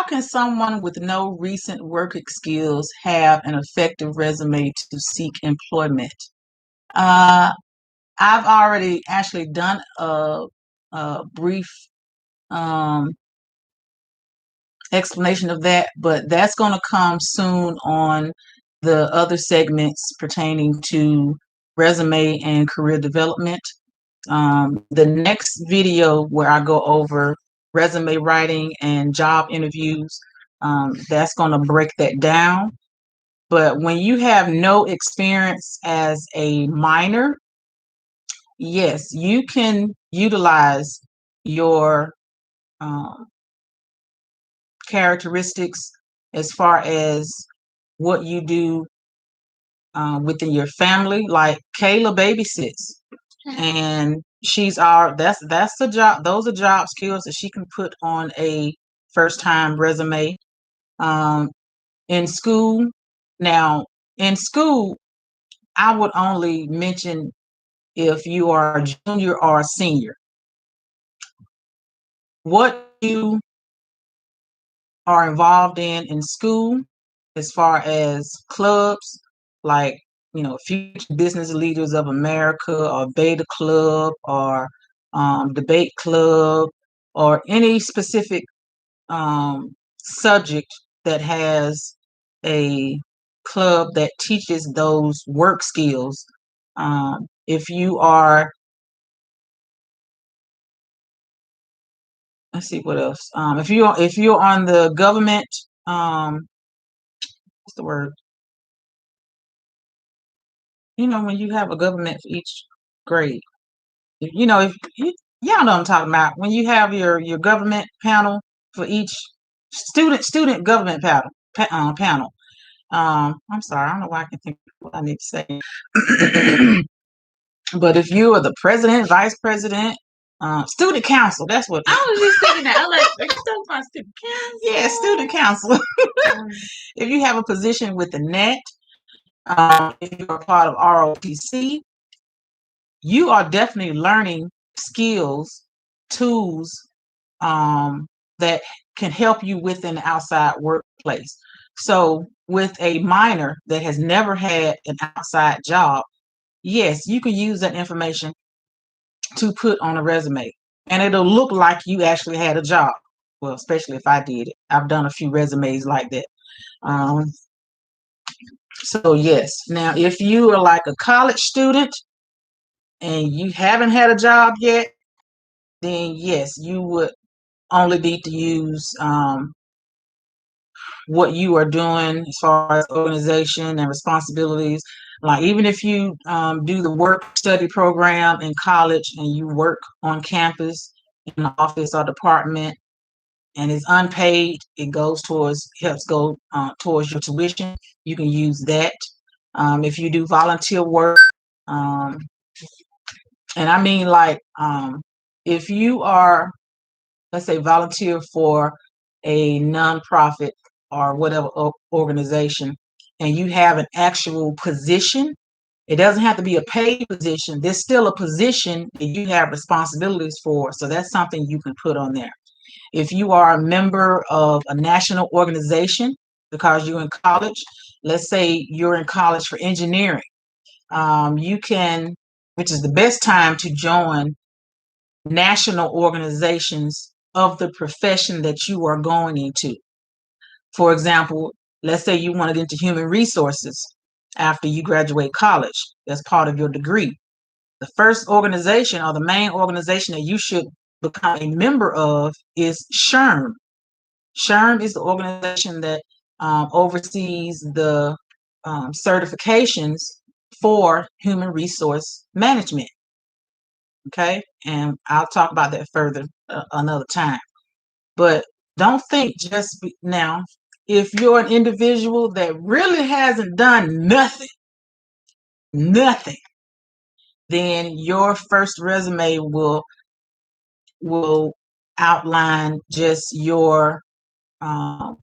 can someone with no recent work skills have an effective resume to seek employment? Uh, I've already actually done a brief um, explanation of that, but that's going to come soon on the other segments pertaining to resume and career development. The next video where I go over resume writing and job interviews, that's going to break that down. But when you have no experience as a minor, yes, you can utilize your um, characteristics as far as what you do within your family. Like Kaila babysits, and that's the job. Those are job skills that she can put on a first time resume. Um, in school, now in school, I would only mention if you are a junior or a senior. What you are involved in school as far as clubs like Future Business Leaders of America or Beta Club or Debate Club or any specific subject that has a club that teaches those work skills. If you are, let's see what else. If you're on the government, what's the word? When you have a government for each grade, if y'all know what I'm talking about, when you have your government panel for each student government panel. I'm sorry, I don't know why I can think of what I need to say. But if you are the president, vice president, student council, that's what I was just thinking that. I like talking about student council. Yeah, student council. If you have a position with the net, if you're a part of ROTC, you are definitely learning skills, tools that can help you within the outside workplace. So with a minor that has never had an outside job, yes, you can use that information to put on a resume, and it'll look like you actually had a job. Well, especially if I did it. I've done a few resumes like that. So yes, now if you are like a college student and you haven't had a job yet, then yes, you would only need to use what you are doing as far as organization and responsibilities. Like even if you do the work study program in college and you work on campus in the office or department and it's unpaid, it goes towards helps go towards your tuition. You can use that. If you do volunteer work, um, and I mean like if you are, let's say, volunteer for a nonprofit or whatever organization, and you have an actual position, it doesn't have to be a paid position. There's still a position that you have responsibilities for. So that's something you can put on there. If you are a member of a national organization because you're in college, let's say you're in college for engineering, you can, which is the best time to join national organizations of the profession that you are going into. For example, let's say you want to get into human resources after you graduate college. That's part of your degree. The first organization or the main organization that you should become a member of is SHRM. SHRM is the organization that oversees the certifications for human resource management. Okay, and I'll talk about that further another time. But don't think now, if you're an individual that really hasn't done nothing, then your first resume will outline just your um,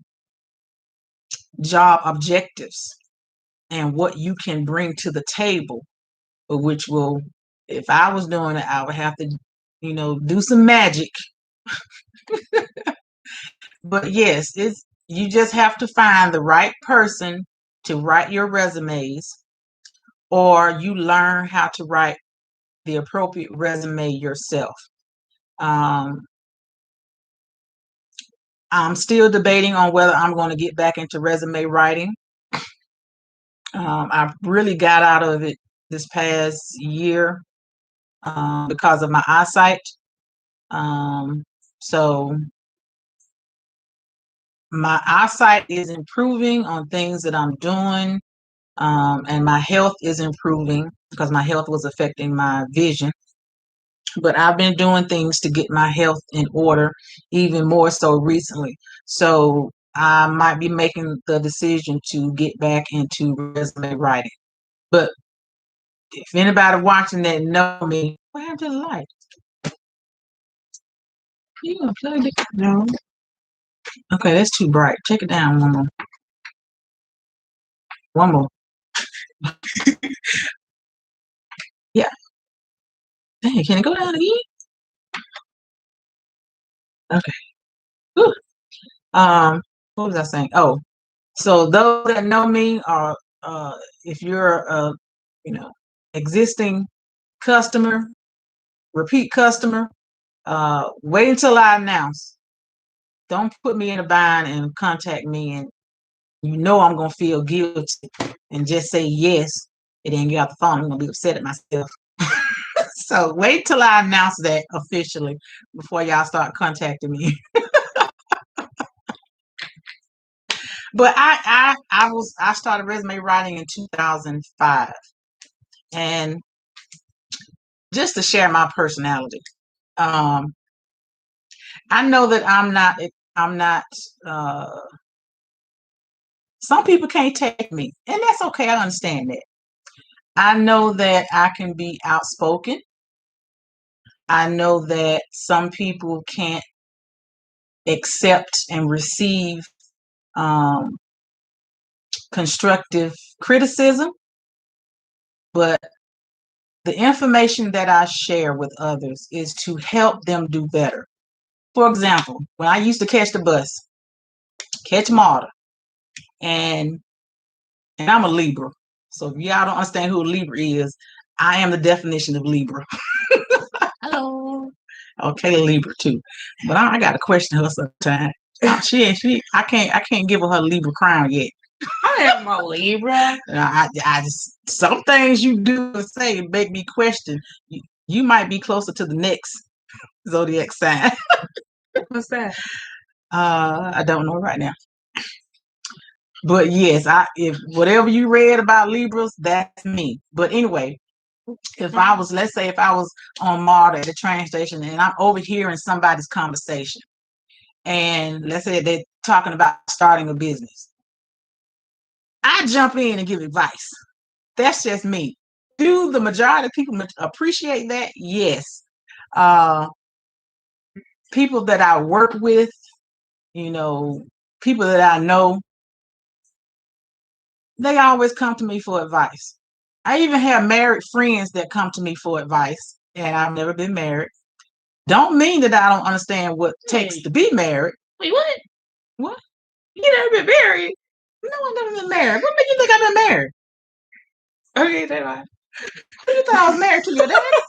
job objectives and what you can bring to the table, which will, if I was doing it, I would have to, do some magic. But yes, it's you just have to find the right person to write your resumes, or you learn how to write the appropriate resume yourself. Um, I'm still debating on whether I'm going to get back into resume writing. I really got out of it this past year because of my eyesight. So my eyesight is improving on things that I'm doing, and my health is improving because my health was affecting my vision. But I've been doing things to get my health in order, even more so recently. So I might be making the decision to get back into resume writing. But if anybody watching that know me, what happened to the light? You gonna plug it? No. Okay, that's too bright. Take it down one more. One more. Yeah. Dang, can it go down again? Okay. Whew. What was I saying? Oh, so those that know me are, if you're a, existing customer, repeat customer, wait until I announce. Don't put me in a bind and contact me, and I'm gonna feel guilty and just say yes. And then get out the phone. I'm gonna be upset at myself. So wait till I announce that officially before y'all start contacting me. But I started resume writing in 2005, and just to share my personality, um, I know that I'm not. Uh, some people can't take me, and that's okay. I understand that. I know that I can be outspoken. I know that some people can't accept and receive um, constructive criticism, but the information that I share with others is to help them do better. For example, when I used to catch the bus, catch MARTA, and I'm a Libra. So if y'all don't understand who a Libra is, I am the definition of Libra. Hello. Okay, Libra too. But I got to question her sometimes. I can't give her Libra crown yet. I am a Libra. I just, some things you do and say make me question. You might be closer to the next zodiac sign. What's that? I don't know right now. But yes, if whatever you read about Libras, that's me. But anyway, if I was, let's say, if I was on MARTA at the train station and I'm overhearing somebody's conversation, and let's say they're talking about starting a business, I jump in and give advice. That's just me. Do the majority of people appreciate that? Yes. Uh, People that I work with, you know, people that I know, they always come to me for advice. I even have married friends that come to me for advice, and I've never been married. Don't mean that I don't understand what it takes to be married. Wait, what? What? You never been married? No, I've never been married. What makes you think I've been married? Okay, never mind. Who you thought I was married to? Your daddy?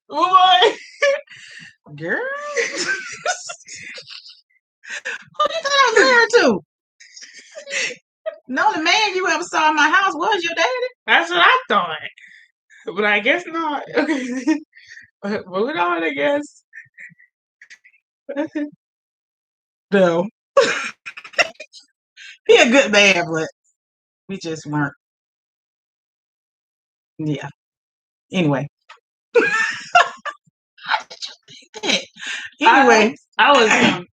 Boy. Girl. Who you thought I was married to? The only man you ever saw in my house was your daddy. That's what I thought. But I guess not. Okay. Moving on, I guess. No. He a good man, but we just weren't. Yeah. Anyway. How did you think that? Anyway. I was young.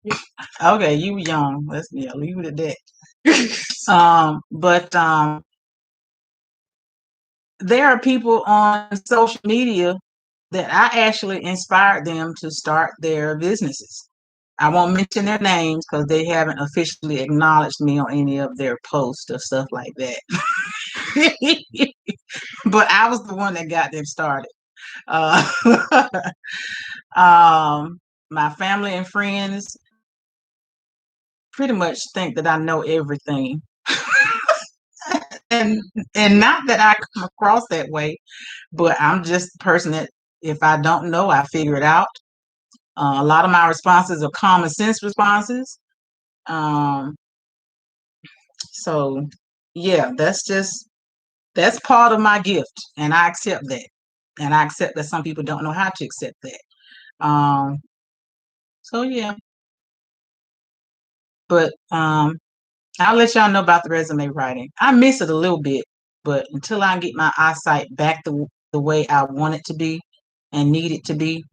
Okay, you were young. Let's leave it at that. But there are people on social media that I actually inspired them to start their businesses. I won't mention their names because they haven't officially acknowledged me on any of their posts or stuff like that. But I was the one that got them started. Uh, my family and friends pretty much think that I know everything. and not that I come across that way, but I'm just a person that if I don't know, I figure it out. A lot of my responses are common sense responses. So yeah, that's part of my gift, and I accept that. And I accept that some people don't know how to accept that. So yeah, but I'll let y'all know about the resume writing. I miss it a little bit, but until I get my eyesight back the way I want it to be and need it to be,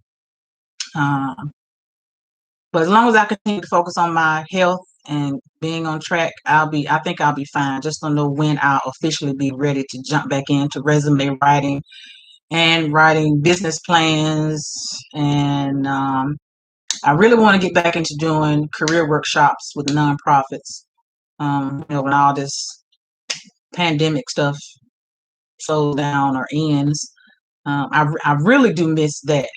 but as long as I continue to focus on my health and being on track, I think I'll be fine. Just don't know when I'll officially be ready to jump back into resume writing and writing business plans. And I really want to get back into doing career workshops with nonprofits. When all this pandemic stuff slows down or ends, I really do miss that.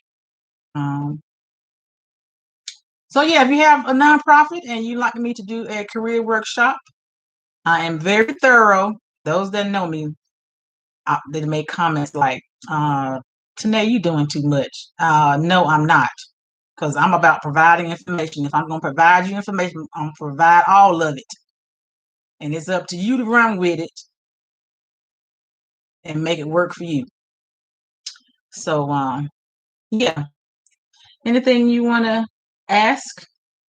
So yeah, if you have a nonprofit and you'd like me to do a career workshop, I am very thorough. Those that know me, they make comments like, Tanae, you doing too much. No, I'm not. Because I'm about providing information. If I'm going to provide you information, I'm going to provide all of it. And it's up to you to run with it and make it work for you. So, yeah. Anything you want to ask?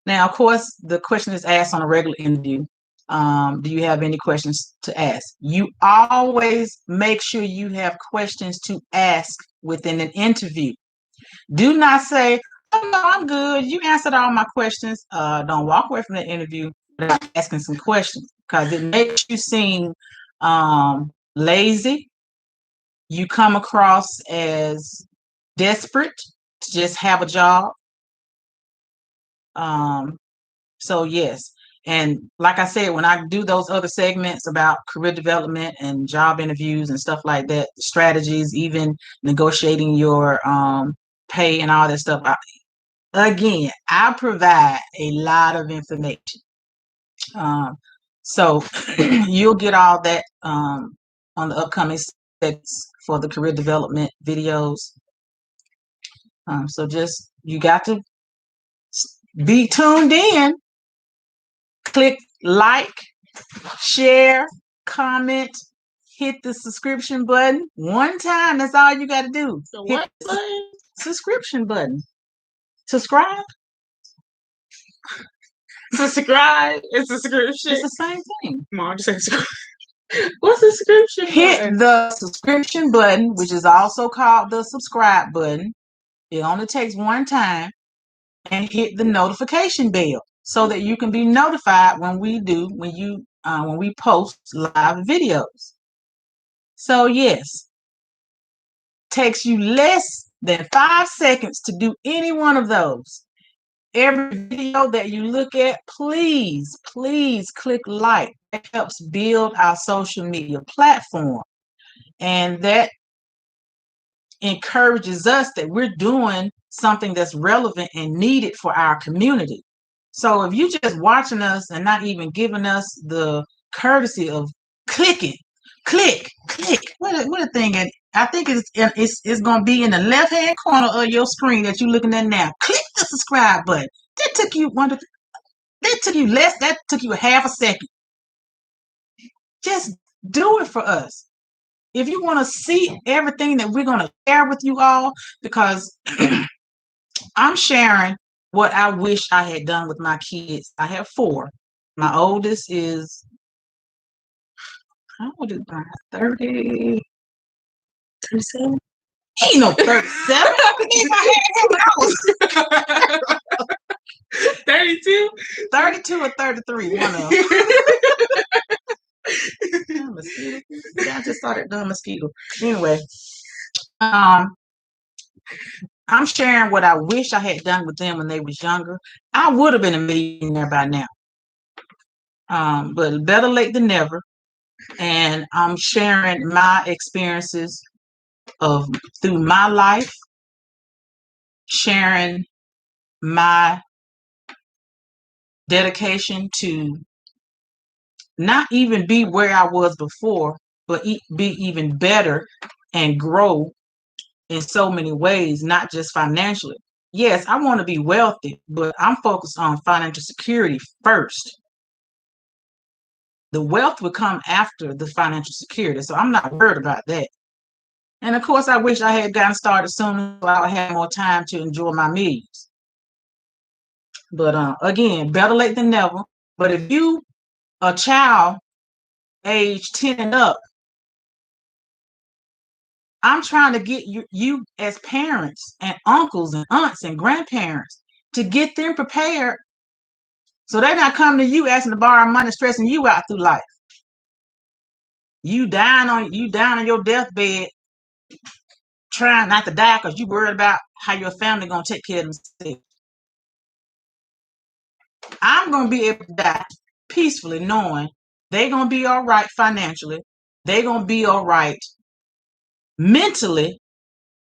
Now, of course, the question is asked on a regular interview. Do you have any questions to ask? You always make sure you have questions to ask within an interview. Do not say, "Oh no, I'm good. You answered all my questions." Don't walk away from the interview without asking some questions because it makes you seem lazy. You come across as desperate to just have a job. So yes. And like I said, when I do those other segments about career development and job interviews and stuff like that, strategies, even negotiating your pay and all that stuff, I provide a lot of information. So you'll get all that on the upcoming sets for the career development videos. So just you got to be tuned in. Click like, share, comment, hit the subscription button one time. That's all you got to do. The what subscription button. Subscribe. Subscribe. It's a subscription. It's the same thing. Mom, just say subscribe. What's the subscription Hit button? the subscription button, which is also called the subscribe button. It only takes one time, and hit the notification bell so that you can be notified when we post live videos. So yes, takes you less than 5 seconds to do any one of those. Every video that you look at, please click like. That helps build our social media platform, and that encourages us that we're doing something that's relevant and needed for our community. So if you're just watching us and not even giving us the courtesy of clicking, click, what a thing. And I think it's going to be in the left hand corner of your screen that you're looking at now. Click the subscribe button. That took you that took you a half a second. Just do it for us. If you want to see everything that we're going to share with you all, because I'm sharing what I wish I had done with my kids. I have 4. My oldest is, how old is mine? 30. 37. He ain't no 37. I had him when I was 32. 32 or 33. One of them. Mosquito. Yeah, I just saw that dumb mosquito. Anyway, I'm sharing what I wish I had done with them when they was younger. I would have been a millionaire by now. But better late than never. And I'm sharing my experiences through my life, sharing my dedication to not even be where I was before, but be even better and grow in so many ways, not just financially. Yes, I want to be wealthy, but I'm focused on financial security first. The wealth will come after the financial security, so I'm not worried about that. And of course, I wish I had gotten started sooner so I would have more time to enjoy my millions. But again, better late than never. But if you a child age 10 and up, I'm trying to get you as parents and uncles and aunts and grandparents to get them prepared so they're not coming to you asking to borrow money, stressing you out through life. You down on your deathbed trying not to die because you worried about how your family gonna take care of themselves. I'm gonna be able to die peacefully knowing they're gonna be all right financially. They're gonna be all right mentally,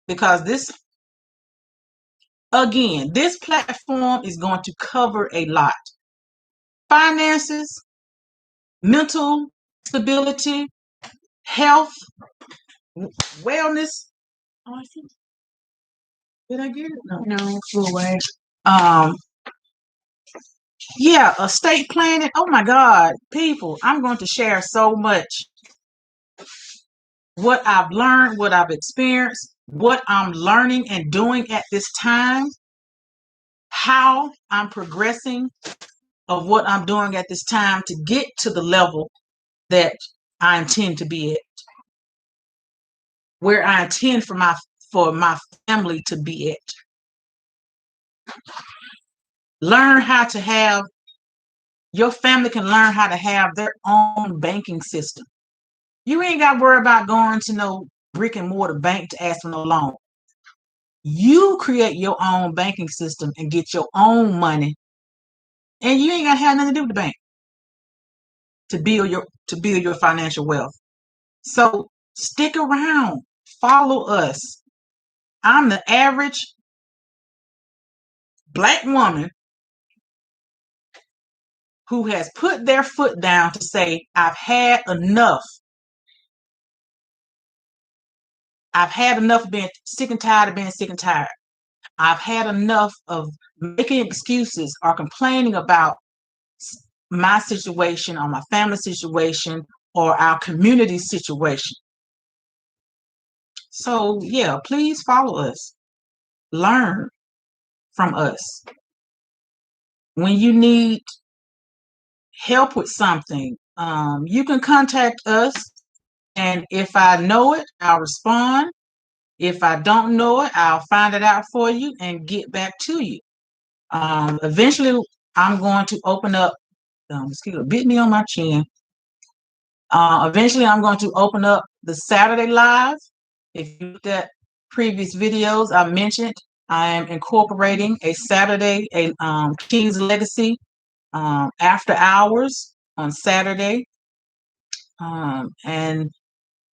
because this platform is going to cover a lot. Finances, mental stability, health, wellness. Oh, I think. Did I get it? No, flew away. Yeah, estate planning. Oh my God, people, I'm going to share so much. What I've learned, what I've experienced, what I'm learning and doing at this time, how I'm progressing of what I'm doing at this time to get to the level that I intend to be at, where I intend for my family to be at. Learn how to have your family can learn how to have their own banking system. You ain't got to worry about going to no brick and mortar bank to ask for no loan. You create your own banking system and get your own money, and you ain't got to have nothing to do with the bank to build your financial wealth. So stick around, follow us. I'm the average Black woman who has put their foot down to say, I've had enough. I've had enough of being sick and tired of being sick and tired. I've had enough of making excuses or complaining about my situation or my family situation or our community situation. So yeah, please follow us. Learn from us. When you need help with something, you can contact us. And if I know it, I'll respond. If I don't know it, I'll find it out for you and get back to you. Eventually, I'm going to open up. Mosquito bit me on my chin. Eventually, I'm going to open up the Saturday Live. If you looked at previous videos, I mentioned I am incorporating a Saturday, a King's Legacy after hours on Saturday. And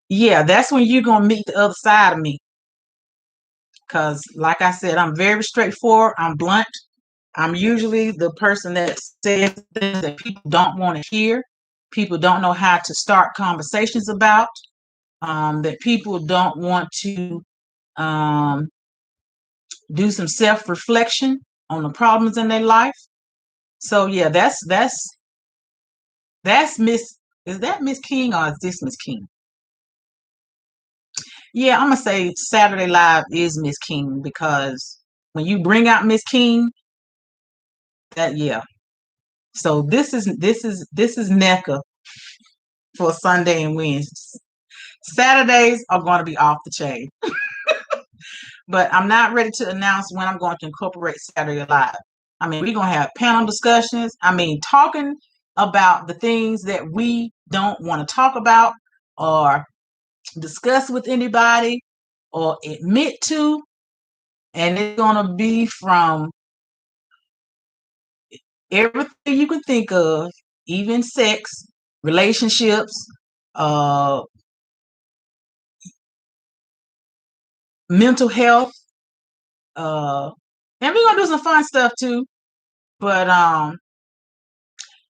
yeah, that's when you're going to meet the other side of me. Because, like I said, I'm very straightforward. I'm blunt. I'm usually the person that says things that people don't want to hear. People don't know how to start conversations about. That people don't want to um, do some self-reflection on the problems in their life. So yeah, that's Miss. Is that Miss King or is this Miss King? Yeah, I'm gonna say Saturday Live is Miss King because when you bring out Miss King, that yeah. So this is NECA for Sunday and Wednesdays. Saturdays are going to be off the chain, but I'm not ready to announce when I'm going to incorporate Saturday Live. I mean, we're going to have panel discussions. I mean, talking about the things that we don't want to talk about or discuss with anybody or admit to. And it's going to be from everything you can think of, even sex, relationships, uh, mental health, and we're gonna do some fun stuff too. But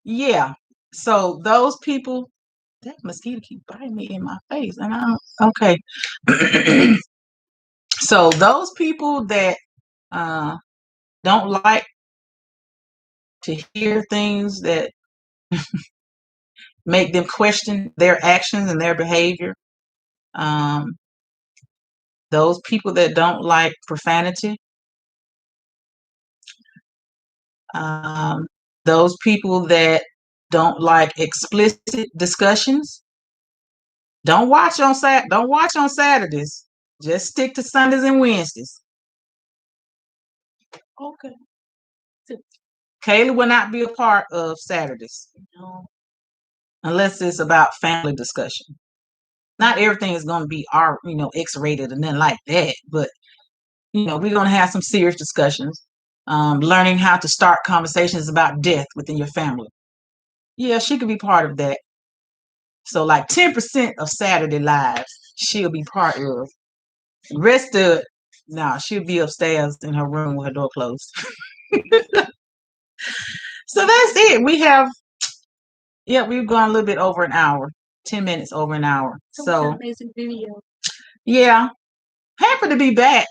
yeah. So those people, that mosquito keep biting me in my face, and I don't. Okay. So those people that uh, don't like to hear things that make them question their actions and their behavior. Um, those people that don't like profanity. Um, those people that don't like explicit discussions. Don't watch on Saturdays. Just stick to Sundays and Wednesdays. Okay. Kaila will not be a part of Saturdays. No. Unless it's about family discussion. Not everything is going to be X-rated and then like that, but we're going to have some serious discussions. Learning how to start conversations about death within your family. Yeah, she could be part of that. So like 10% of Saturday Lives, she'll be part of. The rest of it, no, she'll be upstairs in her room with her door closed. So that's it. We've gone a little bit over an hour, 10 minutes over an hour. So amazing video. Yeah, happy to be back.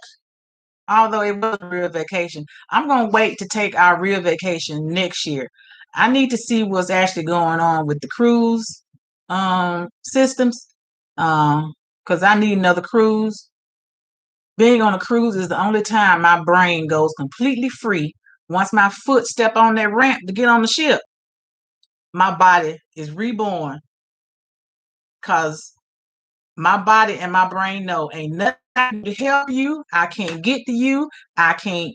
Although it was a real vacation, I'm gonna wait to take our real vacation next year. I need to see what's actually going on with the cruise systems, because I need another cruise. Being on a cruise is the only time my brain goes completely free. Once my foot step on that ramp to get on the ship, my body is reborn because my body and my brain know ain't nothing to help you. I can't get to you. I can't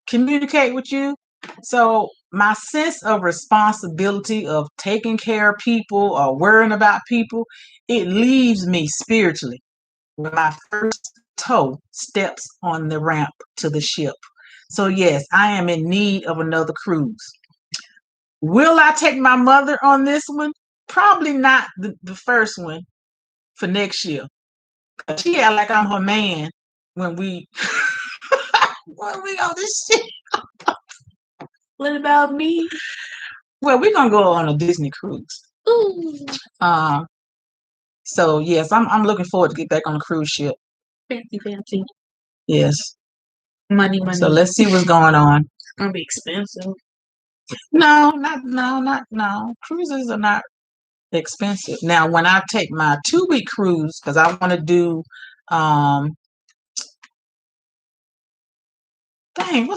communicate with you. So my sense of responsibility of taking care of people or worrying about people, it leaves me spiritually when my first toe steps on the ramp to the ship. So yes, I am in need of another cruise. Will I take my mother on this one? Probably not the first one for next year. She act like I'm her man when we when we on this shit. What about me? Well, we're gonna go on a Disney cruise. Ooh. So yes, I'm looking forward to get back on a cruise ship. Fancy. Yes. Money. So let's see what's going on. It's gonna be expensive. No. Cruises are not expensive. Now, when I take my 2-week cruise, because I want to do, what's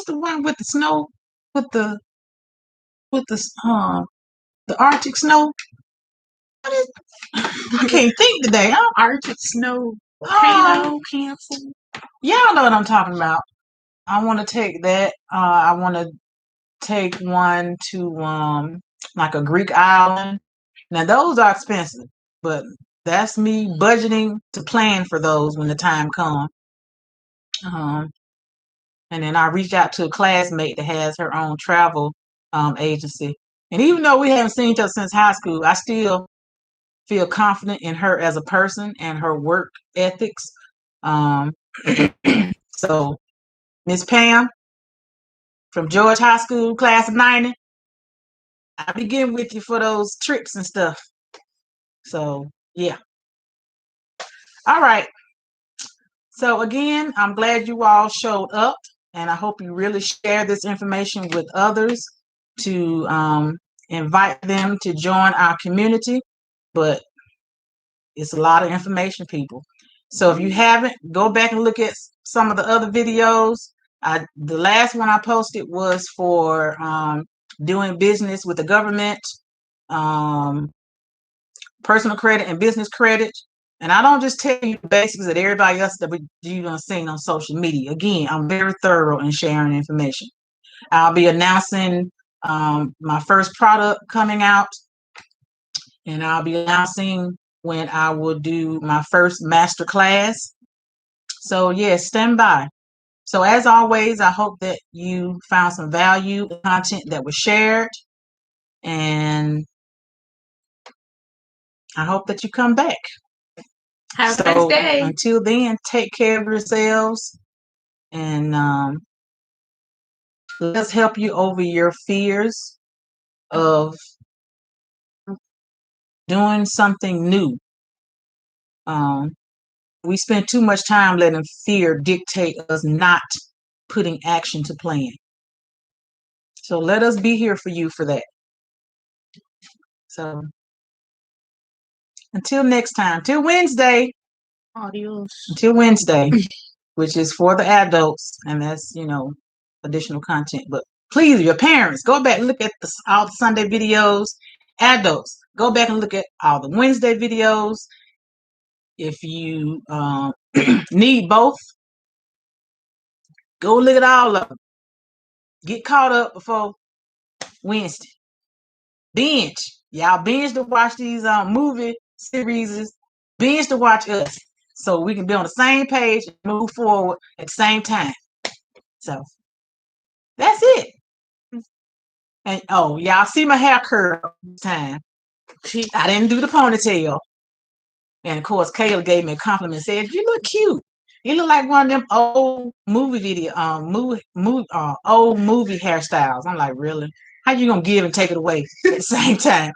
the one with the snow, with the The Arctic snow. What is, I can't think today. Arctic snow. Oh, Cancel. y'all know what I'm talking about. I want to take that. I want to take one to like a Greek island. Now those are expensive, but that's me budgeting to plan for those when the time comes. Um, and then I reached out to a classmate that has her own travel agency. And even though we haven't seen each other since high school, I still feel confident in her as a person and her work ethics. Um, so Miss Pam from George High School, class of '90, I'll be getting with you for those trips and stuff. So yeah. All right. So again, I'm glad you all showed up, and I hope you really share this information with others to invite them to join our community. But it's a lot of information, people. So if you haven't, go back and look at some of the other videos. The last one I posted was for doing business with the government, personal credit and business credit. And I don't just tell you the basics that everybody else that you're going to see on social media. Again, I'm very thorough in sharing information. I'll be announcing my first product coming out, and I'll be announcing when I will do my first master class. So yes, stand by. So as always, I hope that you found some value in the content that was shared, and I hope that you come back. Have a nice day. Until then, take care of yourselves, and let's help you over your fears of doing something new. We spend too much time letting fear dictate us not putting action to plan. So let us be here for you for that. So until next time, till Wednesday. Adios. Until Wednesday, which is for the adults, and that's, additional content. But please, your parents, go back and look at all the Sunday videos. Adults, go back and look at all the Wednesday videos. If you need both, go look at all of them. Get caught up before Wednesday. Binge. Y'all binge to watch these movie series. Binge to watch us, so we can be on the same page and move forward at the same time. So that's it. And y'all see my hair curl this time. I didn't do the ponytail. And of course, Kaila gave me a compliment and said, "You look cute. You look like one of them old movie old movie hairstyles." I'm like, really? How you gonna give and take it away at the same time?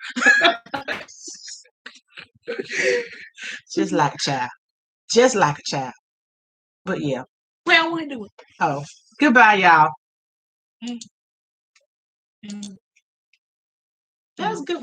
Just like a child. Just like a child. But yeah. Well, I want to do it. Oh, goodbye, y'all. That was good.